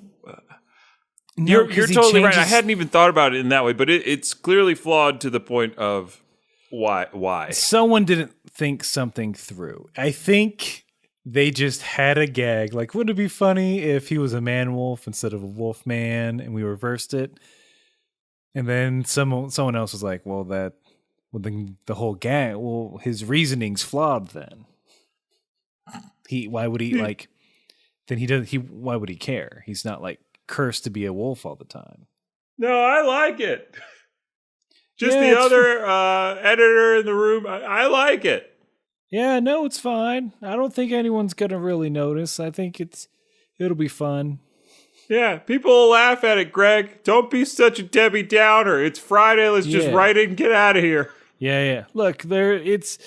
No, you're totally right. I hadn't even thought about it in that way, but it's clearly flawed to the point of why. Someone didn't think something through. I think they just had a gag. Like, wouldn't it be funny if he was a man-wolf instead of a wolf man, and we reversed it? And then someone else was like, the whole gag, his reasoning's flawed then. Why would he care? He's not like cursed to be a wolf all the time. No, I like it. Just the other editor in the room, I like it. Yeah, no, it's fine. I don't think anyone's gonna really notice. I think it'll be fun. Yeah, people will laugh at it, Greg. Don't be such a Debbie Downer. It's Friday. Let's just write it and get out of here. Yeah. Look, it's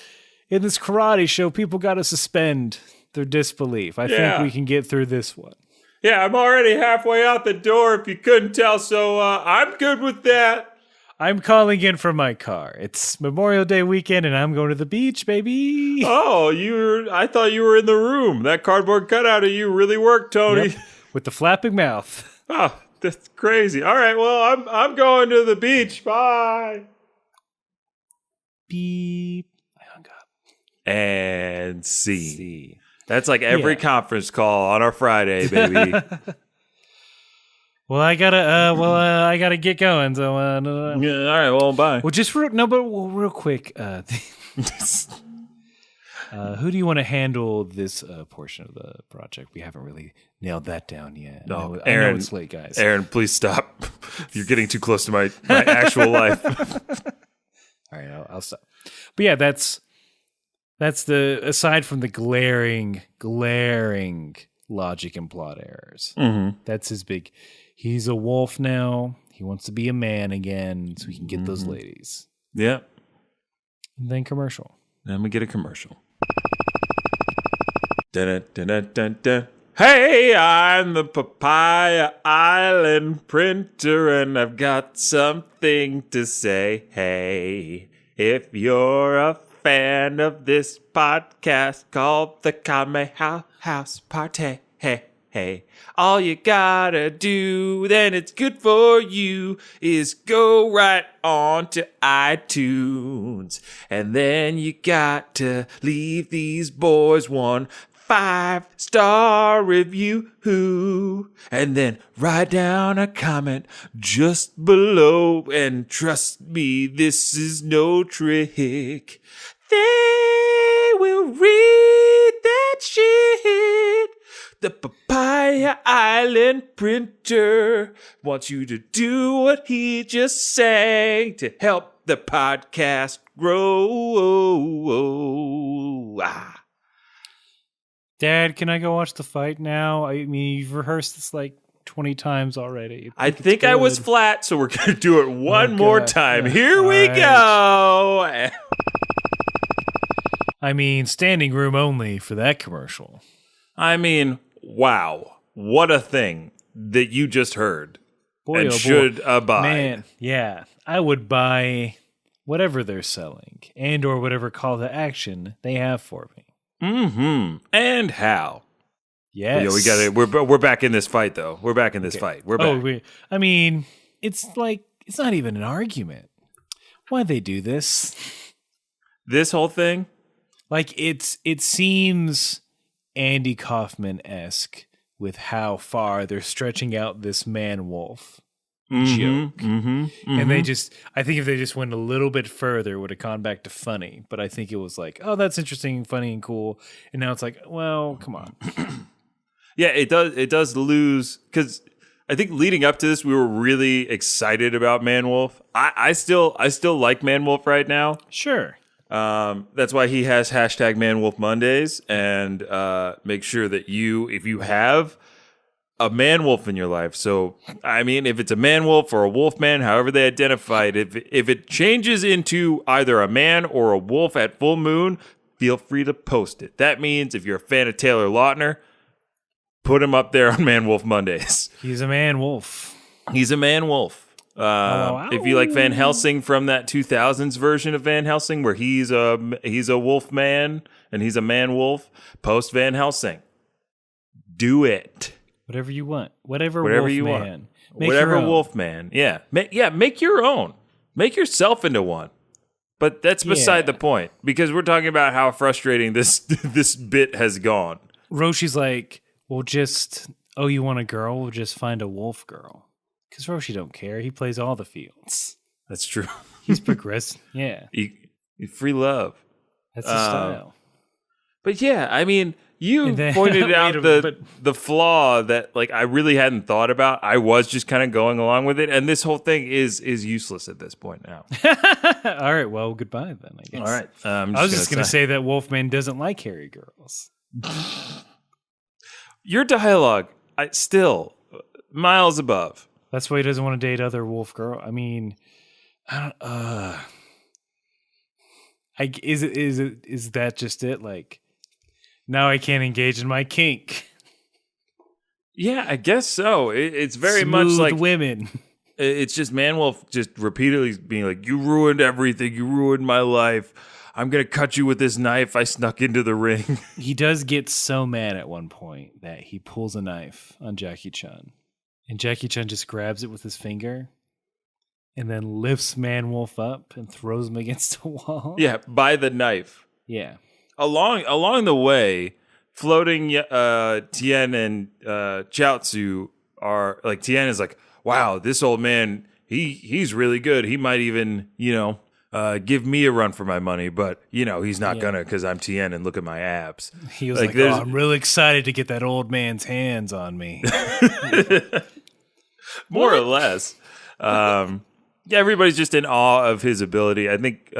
in this karate show. People got to suspend their disbelief. I think we can get through this one. Yeah, I'm already halfway out the door. If you couldn't tell, so I'm good with that. I'm calling in from my car. It's Memorial Day weekend, and I'm going to the beach, baby. Oh, I thought you were in the room. That cardboard cutout of you really worked, Tony. Yep. With the flapping mouth. Oh, that's crazy. All right, well, I'm going to the beach. Bye. Beep. I hung up. And see. That's like every conference call on our Friday, baby. Well, I gotta get going. So, all right. Well, bye. Well, just real quick. Who do you want to handle this portion of the project? We haven't really nailed that down yet. No, I know it's late, guys. Aaron, please stop. You're getting too close to my actual life. All right, I'll stop. But yeah, that's the aside from the glaring logic and plot errors. Mm-hmm. That's his big. He's a wolf now. He wants to be a man again, so he can get those ladies. Yeah. Then commercial. Then we get a commercial. Dun, dun, dun, dun, dun. Hey, I'm the Papaya Island printer, and I've got something to say. Hey, if you're a fan of this podcast called the Kame House Party, hey, all you gotta do, then it's good for you, is go right on to iTunes. And then you got to leave these boys 5-star review. And then write down a comment just below. And trust me, this is no trick. They will read that shit. The Papaya Island printer wants you to do what he just sang to help the podcast grow. Dad, can I go watch the fight now? I mean, you've rehearsed this like 20 times already. I think I was flat, so we're going to do it one more time. Here we go. I mean, standing room only for that commercial. I mean, wow. What a thing that you just heard. Boy, and oh boy. should abide. Man, yeah. I would buy whatever they're selling and or whatever call to action they have for me. Mm-hmm. And how? Yes. Yo, we got it. We're back in this fight, though. We're back in this fight. We're back. I mean, it's like, it's not even an argument. Why'd they do this? This whole thing? Like, it seems Andy Kaufman-esque with how far they're stretching out this man-wolf joke. And they just, I think if they just went a little bit further, it would have gone back to funny. But I think it was like, oh, that's interesting, funny, and cool. And now it's like, well, come on. Yeah, it does lose, because I think leading up to this, we were really excited about Man-Wolf. I still like Man-Wolf right now. Sure. That's why he has hashtag Man-Wolf Mondays, and make sure that if you have a man-wolf in your life. So, I mean, if it's a man-wolf or a wolf man, however they identify it, if it changes into either a man or a wolf at full moon, feel free to post it. That means if you're a fan of Taylor Lautner, put him up there on Man-Wolf Mondays. He's a man-wolf. He's a man-wolf. If you like Van Helsing from that 2000s version of Van Helsing, where he's a wolf man and he's a man-wolf, post Van Helsing. Do it. Whatever you want. Whatever wolf you man. want. Whatever wolf man. Yeah. Make your own. Make yourself into one. But that's beside the point, because we're talking about how frustrating this bit has gone. Roshi's like, well, you want a girl? We'll just find a wolf girl. Because Roshi don't care. He plays all the fields. That's true. He's progressive. Yeah. Free love. That's his style. But yeah, I mean, you pointed out the flaw that like I really hadn't thought about. I was just kind of going along with it, and this whole thing is useless at this point now. All right, well, goodbye then, I guess. All right. I was just going to say that Wolfman doesn't like hairy girls. Your dialogue, still miles above. That's why he doesn't want to date other wolf girl. I mean, is that just it? Like, now I can't engage in my kink. Yeah, I guess so. It's very Smooth much like women. It's just Man-Wolf just repeatedly being like, "You ruined everything. You ruined my life. I'm gonna cut you with this knife I snuck into the ring." He does get so mad at one point that he pulls a knife on Jackie Chun. And Jackie Chun just grabs it with his finger and then lifts Man-Wolf up and throws him against a wall. Yeah, by the knife. Yeah. Along the way, floating Tien and Chaozu are like, Tien is like, wow, this old man, he's really good. He might even, give me a run for my money, but he's not gonna, because I'm Tien and look at my abs. He was like, I'm really excited to get that old man's hands on me. More or less. Everybody's just in awe of his ability. I think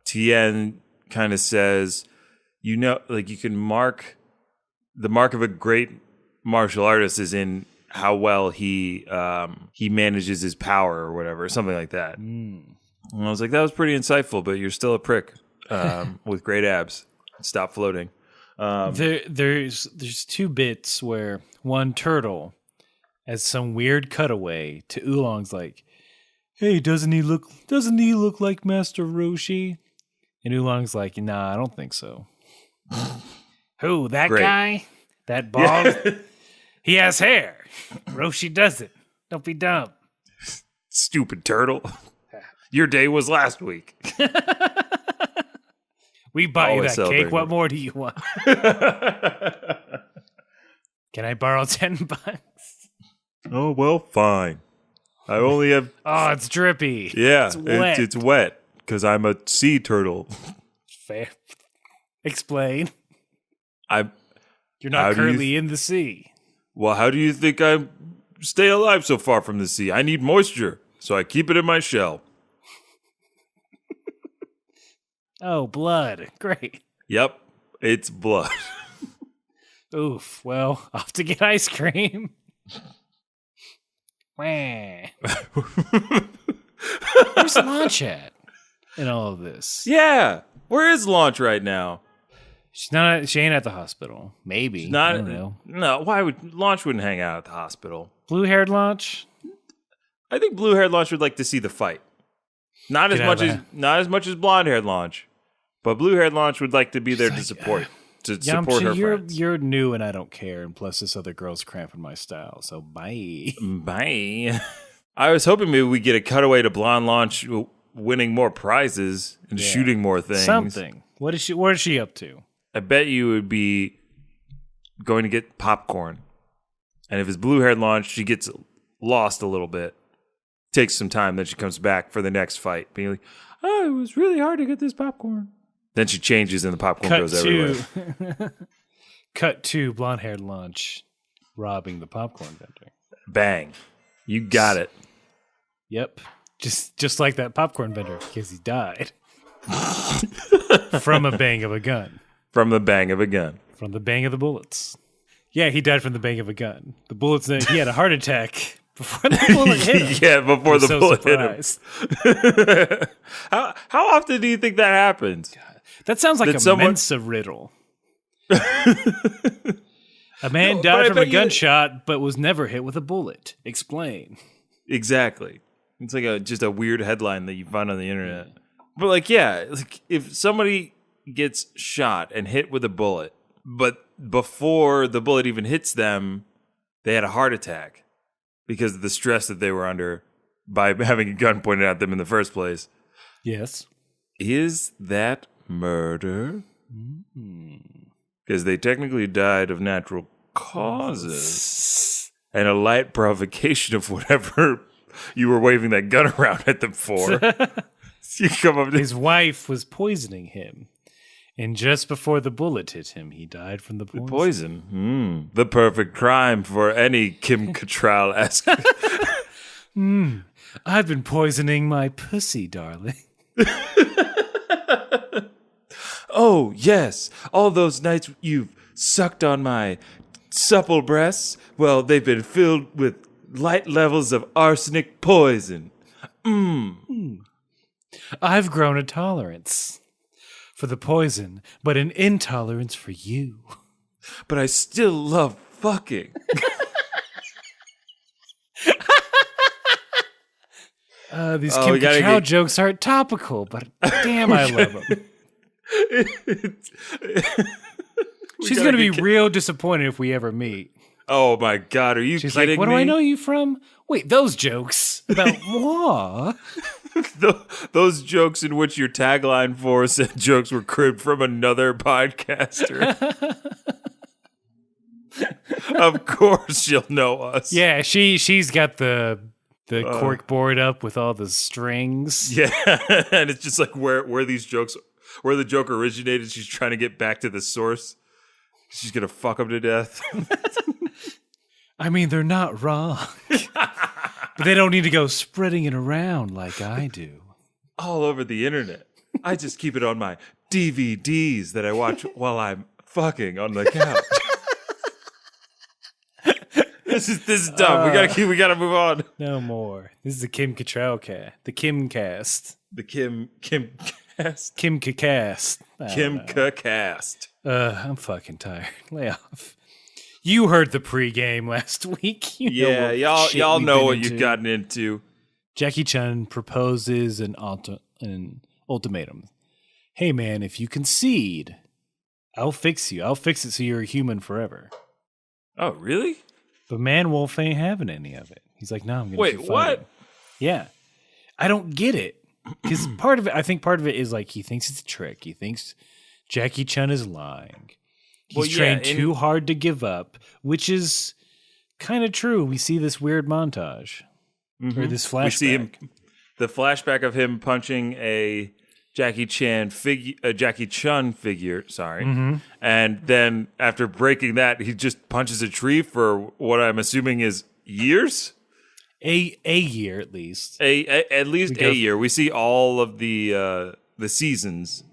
Tien kind of says, you can mark the mark of a great martial artist is in how well he manages his power or whatever, something like that. And I was like, that was pretty insightful, but you're still a prick with great abs. Stop floating. There's two bits where one turtle has some weird cutaway to Oolong's like, hey, doesn't he look like Master Roshi? And Oolong's like, nah, I don't think so. Who, that Great. guy? That bald? He has hair. Roshi doesn't. Don't be dumb. Stupid turtle. Your day was last week. We bought you Always that cake. celebrating. What more do you want? Can I borrow $10? Oh, well, fine. I only have... Oh, it's drippy. Yeah, It's wet. it's wet because I'm a sea turtle. Fair. Explain. How You're not do you currently in the sea. Well, how do you think I stay alive so far from the sea? I need moisture, so I keep it in my shell. Oh, blood. Great. Yep, it's blood. Oof. Well, off to get ice cream. Wah. Where's Launch at in all of this? Yeah, where is Launch right now? She ain't at the hospital. Maybe. Not. I don't know. No, why would Launch wouldn't hang out at the hospital? Blue-haired Launch? I think blue-haired Launch would like to see the fight. Not as Get out much as blonde-haired Launch, but blue-haired Launch would like to be there to support her friends. You're new and I don't care. And plus, this other girl's cramping my style. So bye. Bye. I was hoping maybe we get a cutaway to blonde Launch winning more prizes and shooting more things. Something. What is she up to? I bet you would be going to get popcorn. And if it's blue-haired Launch, she gets lost a little bit. Takes some time, then she comes back for the next fight, being like, oh, it was really hard to get this popcorn. Then she changes and the popcorn goes everywhere. Cut to blonde-haired Launch robbing the popcorn vendor. Bang. You got it. Yep. Just like that popcorn vendor, because he died. From a bang of a gun. From the bang of a gun. From the bang of the bullets. Yeah, he died from the bang of a gun. The bullets, he had a heart attack before the bullet hit him. Yeah, before the So bullet surprised. hit him. How often do you think that happens? That sounds like That a someone- Mensa riddle. A man No, but I died from a bet you- gunshot, but was never hit with a bullet. Explain. Exactly. It's like just a weird headline that you find on the internet. But like, yeah, like if somebody gets shot and hit with a bullet, but before the bullet even hits them, they had a heart attack because of the stress that they were under by having a gun pointed at them in the first place. Yes. Is that murder? Because they technically died of natural causes and a light provocation of whatever you were waving that gun around at them for. You come up to His wife was poisoning him. And just before the bullet hit him, he died from the poison. poison. The perfect crime for any Kim Cattrall-esque. I've been poisoning my pussy, darling. Oh, yes. All those nights you've sucked on my supple breasts, well, they've been filled with light levels of arsenic poison. I've grown a tolerance for the poison, but an intolerance for you. But I still love fucking. These Oh, Kim we gotta Cattrall get- jokes aren't topical, but damn, I love them. She's gotta going to be get- real disappointed if we ever meet. Oh my God, are you She's like, kidding what me? do I know you from? Wait, those jokes about moi? Those jokes in which your tagline for said jokes were cribbed from another podcaster. Of course she'll know us. Yeah, she's got the cork board up with all the strings. Yeah, and it's just like where the joke originated. She's trying to get back to the source. She's gonna fuck them to death. I mean, they're not wrong. But they don't need to go spreading it around like I do. All over the internet. I just keep it on my DVDs that I watch while I'm fucking on the couch. This is dumb. We gotta move on. No more. This is the Kim Cattrall cast. The Kim cast. The Kim cast. Kim Cattrall. Kim cast. I'm fucking tired. Lay off. You heard the pregame last week. You know Yeah, what shit y'all we've know been what into. you've gotten into. Jackie Chun proposes an ultimatum. Hey, man, if you concede, I'll fix you. I'll fix it so you're a human forever. Oh, really? But Man-Wolf ain't having any of it. He's like, no, I'm going to Wait, keep what? fighting. Yeah. I don't get it. Because I think part of it is like he thinks it's a trick. He thinks Jackie Chun is lying. He's Well, yeah, trained too hard to give up, which is kind of true. We see this weird montage. Or this flashback. We see the flashback of him punching a Jackie Chun figure, sorry. And then after breaking that, he just punches a tree for what I'm assuming is years? A year at least. At least a year. We see all of the seasons.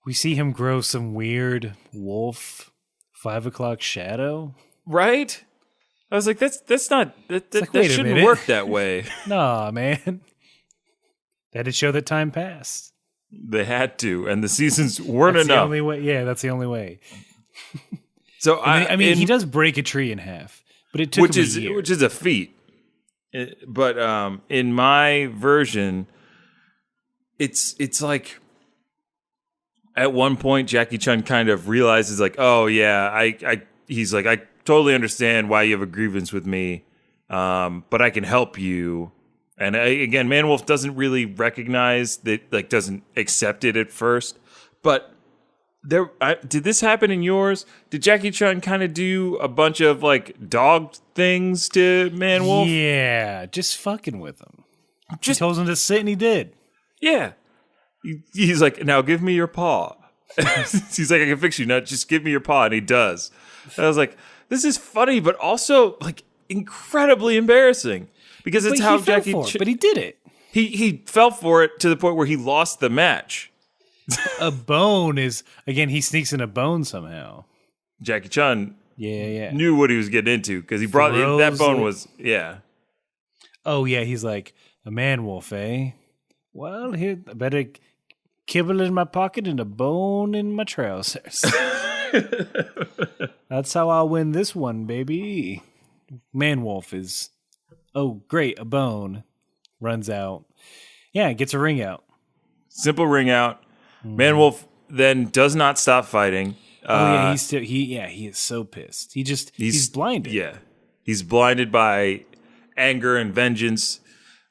We see him grow some weird wolf 5 o'clock shadow. Right? I was like, that's not that like, wait a shouldn't minute. work that way. Nah, man. That'd show that time passed. They had to, and the seasons weren't That's the enough. only way. Yeah, that's the only way. So I mean, he does break a tree in half, but it took which him is a year. which is a feat. But in my version, it's like at one point Jackie Chun kind of realizes like, oh yeah, he's like, I totally understand why you have a grievance with me, but I can help you. And again, Man-Wolf doesn't really recognize that, like, doesn't accept it at first. But did this happen in yours? Did Jackie Chun kind of do a bunch of like dog things to Man-Wolf? Yeah, just fucking with him. Just He told him to sit, and he did. yeah. He's like, now give me your paw. He's like, I can fix you. Now just give me your paw, and he does. And I was like, this is funny, but also like incredibly embarrassing because it's But how he fell Jackie for it, Chun. but he did it. He fell for it to the point where he lost the match. A bone is again. He sneaks in a bone somehow. Jackie Chun Yeah. knew what he was getting into because he brought that Throws bone it. was Oh yeah, he's like a Man-Wolf, eh? Well, here I better kibble in my pocket and a bone in my trousers. That's how I'll win this one, baby. Man-Wolf is, oh great, a bone. Runs out. Yeah, gets a ring out. simple ring out. Man-Wolf then does not stop fighting. Oh yeah, he is so pissed. He's blinded. Yeah, he's blinded by anger and vengeance.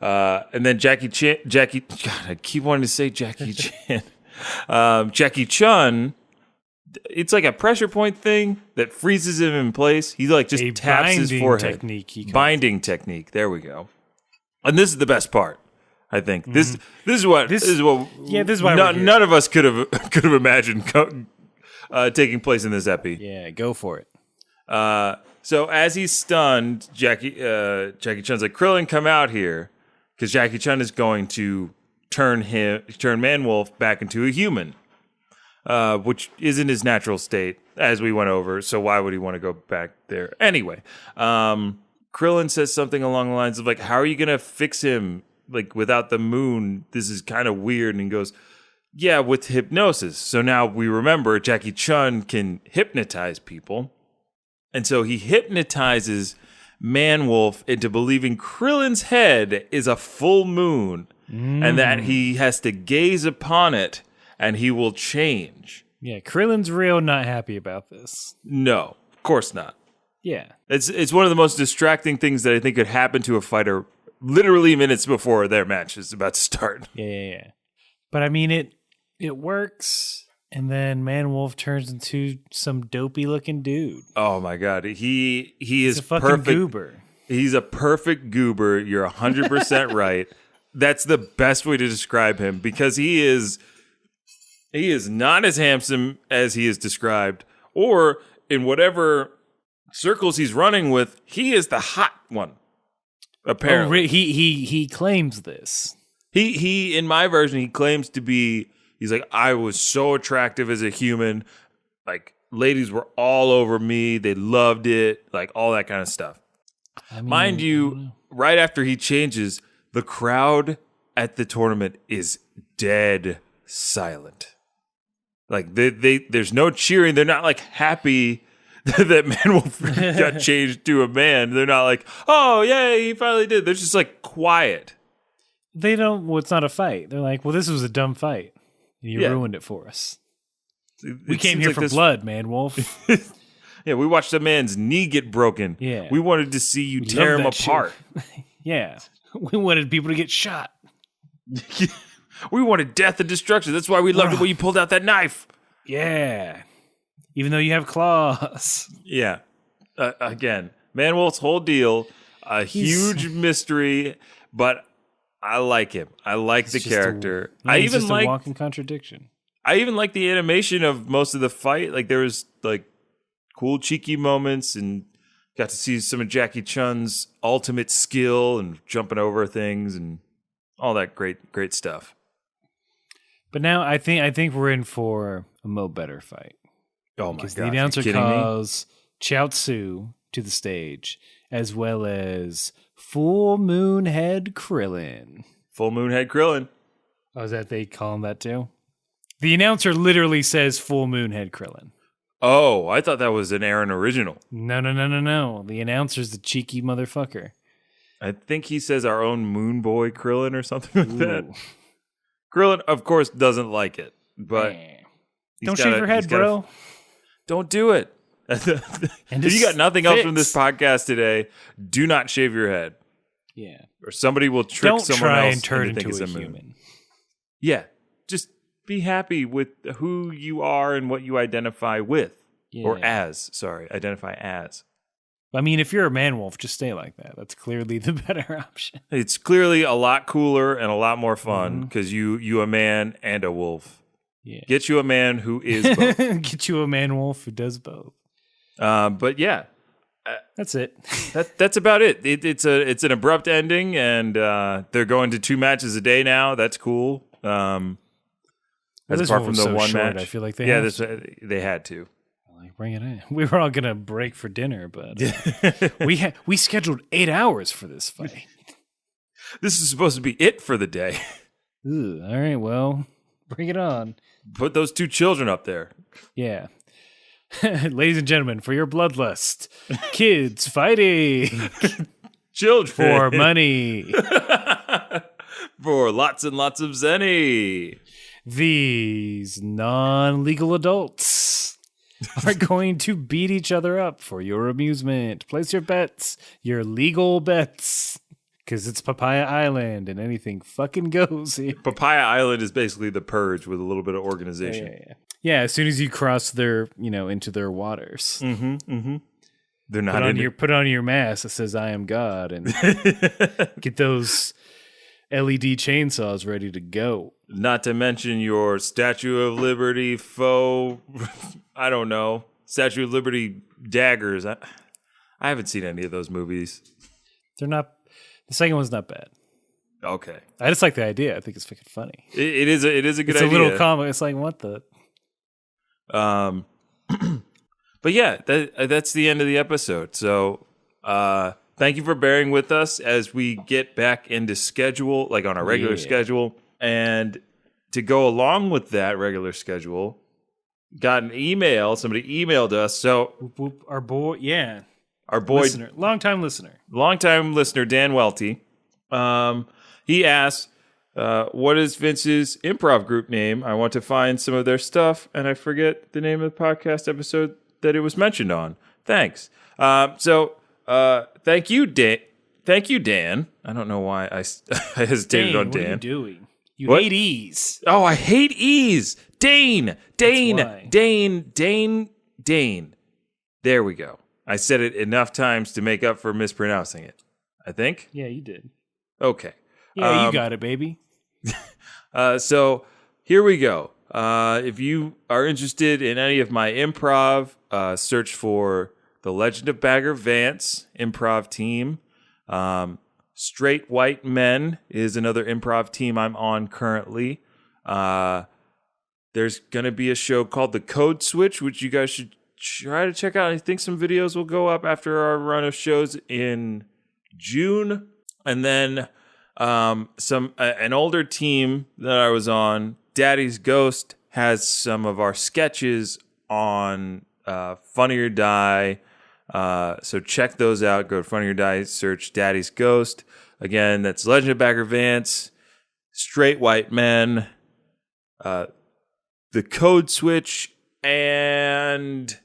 And then Jackie, God, I keep wanting to say Jackie Chan. Jackie Chun, it's like a pressure point thing that freezes him in place. He like just A taps his binding forehead. technique, he calls Binding technique. There we go. And this is the best part. I think this is what this is why we're here. none of us could have imagined taking place in this epi. Yeah, go for it. So as he's stunned, Jackie Chun's like, Krillin, come out here, because Jackie Chun is going to turn Man-Wolf back into a human, which isn't his natural state, as we went over. So why would he want to go back there anyway? Krillin says something along the lines of like, "How are you gonna fix him like without the moon? This is kind of weird." And he goes, "Yeah, with hypnosis." So now we remember Jackie Chun can hypnotize people. And so he hypnotizes Man-Wolf into believing Krillin's head is a full moon and that he has to gaze upon it and he will change. Yeah, Krillin's real not happy about this. No, of course not. Yeah. It's one of the most distracting things that I think could happen to a fighter literally minutes before their match is about to start. Yeah. But I mean, it works, and then Man-Wolf turns into some dopey looking dude. Oh my god, he is He's a fucking perfect. goober. He's a perfect goober. You're 100% right. That's the best way to describe him because he is not as handsome as he is described, or in whatever circles he's running with, he is the hot one. Apparently, He claims this. he in my version he claims to be. He's like, I was so attractive as a human. Like ladies were all over me. They loved it. Like all that kind of stuff. I mean, Mind you, right after he changes, the crowd at the tournament is dead silent. Like there's no cheering. They're not like happy that Man-Wolf got changed to a man. They're not like, oh yeah, he finally did. They're just like quiet. They don't. Well, it's not a fight. They're like, well, this was a dumb fight. You ruined it for us. We came here for blood, Man-Wolf. Yeah, we watched a man's knee get broken. Yeah. We wanted to see you tear him apart. Yeah. We wanted people to get shot. We wanted death and destruction. That's why we loved it when you pulled out that knife. Yeah. Even though you have claws. Yeah. Again, Man-Wolf's whole deal, a huge mystery, but I like him. I like the character. I even just like a walking contradiction. I even like the animation of most of the fight. Like there was like cool cheeky moments and got to see some of Jackie Chun's ultimate skill and jumping over things and all that great stuff. But now I think we're in for a Mo Better fight. Oh my god. Because the announcer calls Chiao-Tzu to the stage, as well as Full Moon Head Krillin. Full Moon Head Krillin. Oh, is that they call him that too? The announcer literally says Full Moon Head Krillin. Oh, I thought that was an Aaron original. No. The announcer's the cheeky motherfucker. I think he says our own Moon Boy Krillin or something like that. Krillin, of course, doesn't like it, but don't shave your head, bro. Don't do it. If you got nothing else from this podcast today, do not shave your head. Yeah. Or somebody will trick don't someone try else and turn into into a moon. human. Yeah. Just be happy with who you are and what you identify with. Yeah. Or as. Sorry. Identify as. I mean, if you're a man-wolf, just stay like that. That's clearly the better option. It's clearly a lot cooler and a lot more fun because you a man and a wolf. Yeah. Get you a man who is both. Get you a man-wolf who does both. But yeah. That's it. That's about it. It's an abrupt ending, and they're going to 2 matches a day now. That's cool. As apart from the one match, I feel like they they had to. Like, bring it in. We were all gonna break for dinner, but we scheduled 8 hours for this fight. This is supposed to be it for the day. Ooh, all right, well, bring it on. Put those 2 children up there. Yeah. Ladies and gentlemen, for your bloodlust, kids fighting Children for money, for lots and lots of zenny. These non-legal adults are going to beat each other up for your amusement. Place your bets, your legal bets, because it's Papaya Island and anything fucking goes here. Papaya Island is basically the Purge with a little bit of organization. Yeah, as soon as you cross their, into their waters. They're not put on your mask that says I am God and get those LED chainsaws ready to go. Not to mention your Statue of Liberty faux, I don't know, Statue of Liberty daggers. I haven't seen any of those movies. They're not, the second one's not bad. Okay. I just like the idea. I think it's fucking funny. It is a good idea. It's a little comic. It's like, what the? But yeah, that's the end of the episode. So, thank you for bearing with us as we get back into schedule, like on our regular schedule. And to go along with that regular schedule, got an email. Somebody emailed us. So our boy, listener, longtime listener, Dan Welty. He asked, what is Vince's improv group name? I want to find some of their stuff, and I forget the name of the podcast episode that it was mentioned on. Thanks. Thank you, Dan. Thank you, Dan. I don't know why I hesitated on Dan. What are you doing? You hate ease. Oh, I hate ease. Dane. There we go. I said it enough times to make up for mispronouncing it, I think. Yeah, you did. Okay. Yeah, you got it, baby. So here we go. If you are interested in any of my improv, search for The Legend of Bagger Vance improv team. Straight White Men is another improv team I'm on currently. There's going to be a show called The Code Switch, which you guys should try to check out. I think some videos will go up after our run of shows in June. And then An older team that I was on, Daddy's Ghost, has some of our sketches on Funny or Die. So check those out. Go to Funny or Die, search Daddy's Ghost. Again, that's Legend of Bagger Vance, Straight White Men, The Code Switch, and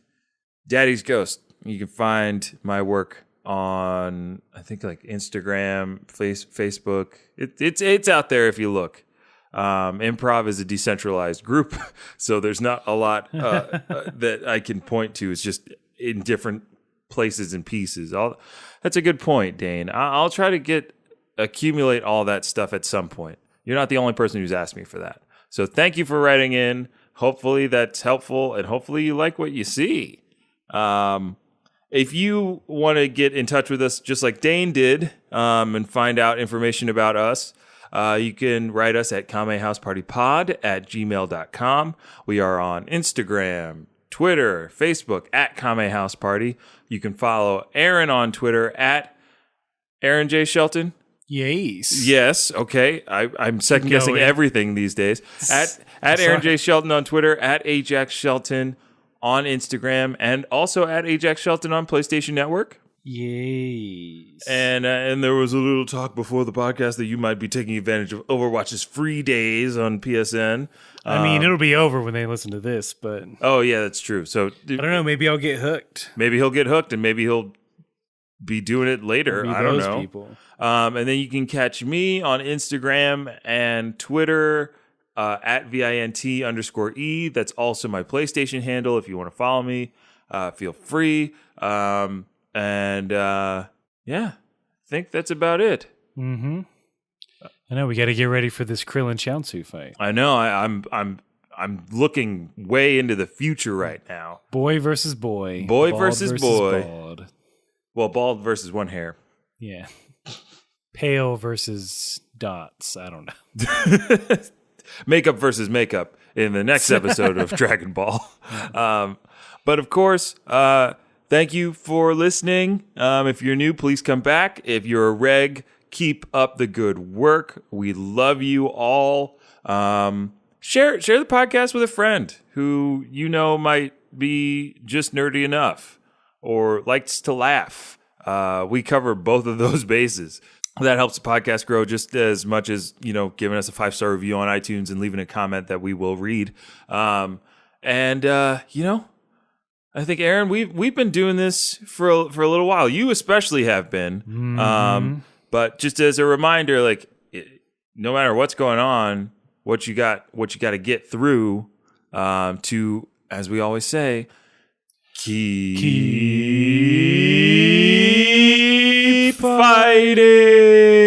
Daddy's Ghost. You can find my work on, I think, like Instagram, Facebook. It's out there if you look. Improv is a decentralized group, so there's not a lot that I can point to. It's just in different places and pieces. That's a good point, Dane. I'll try to accumulate all that stuff at some point. You're not the only person who's asked me for that. So thank you for writing in. Hopefully that's helpful, and hopefully you like what you see. If you want to get in touch with us just like Dane did, and find out information about us, you can write us at kamehousepartypod@gmail.com. We are on Instagram, Twitter, Facebook at kamehouseparty. You can follow Aaron on Twitter at Aaron J. Shelton. Yes. Yes. Okay. I'm second guessing everything these days. At Aaron J. Shelton on Twitter, at Ajax Shelton on Instagram, and also at Ajax Shelton on PlayStation Network. Yes. And there was a little talk before the podcast that you might be taking advantage of Overwatch's free days on PSN. I mean, it'll be over when they listen to this, but oh yeah, that's true. So I don't know. Maybe I'll get hooked. Maybe he'll get hooked, and maybe he'll be doing it later. I don't know. People. And then you can catch me on Instagram and Twitter at VINT_E. That's also my PlayStation handle. If you want to follow me, feel free. Yeah, I think that's about it. Mm-hmm. I know we got to get ready for this Krill and Chaozu fight. I know. I'm looking way into the future right now. Boy versus boy. Boy Bald versus boy. Bald. Well, bald versus one hair. Yeah. Pale versus dots. I don't know. Makeup versus makeup in the next episode of Dragon Ball. But of course, thank you for listening. If you're new, please come back. If you're a reg, keep up the good work. We love you all. Share the podcast with a friend who you know might be just nerdy enough or likes to laugh. We cover both of those bases. That helps the podcast grow just as much as, giving us a 5-star review on iTunes and leaving a comment that we will read. I think, Aaron, we've been doing this for a little while. You especially have been. Mm-hmm. But just as a reminder, no matter what's going on, what you got to get through to, as we always say, keep fighting.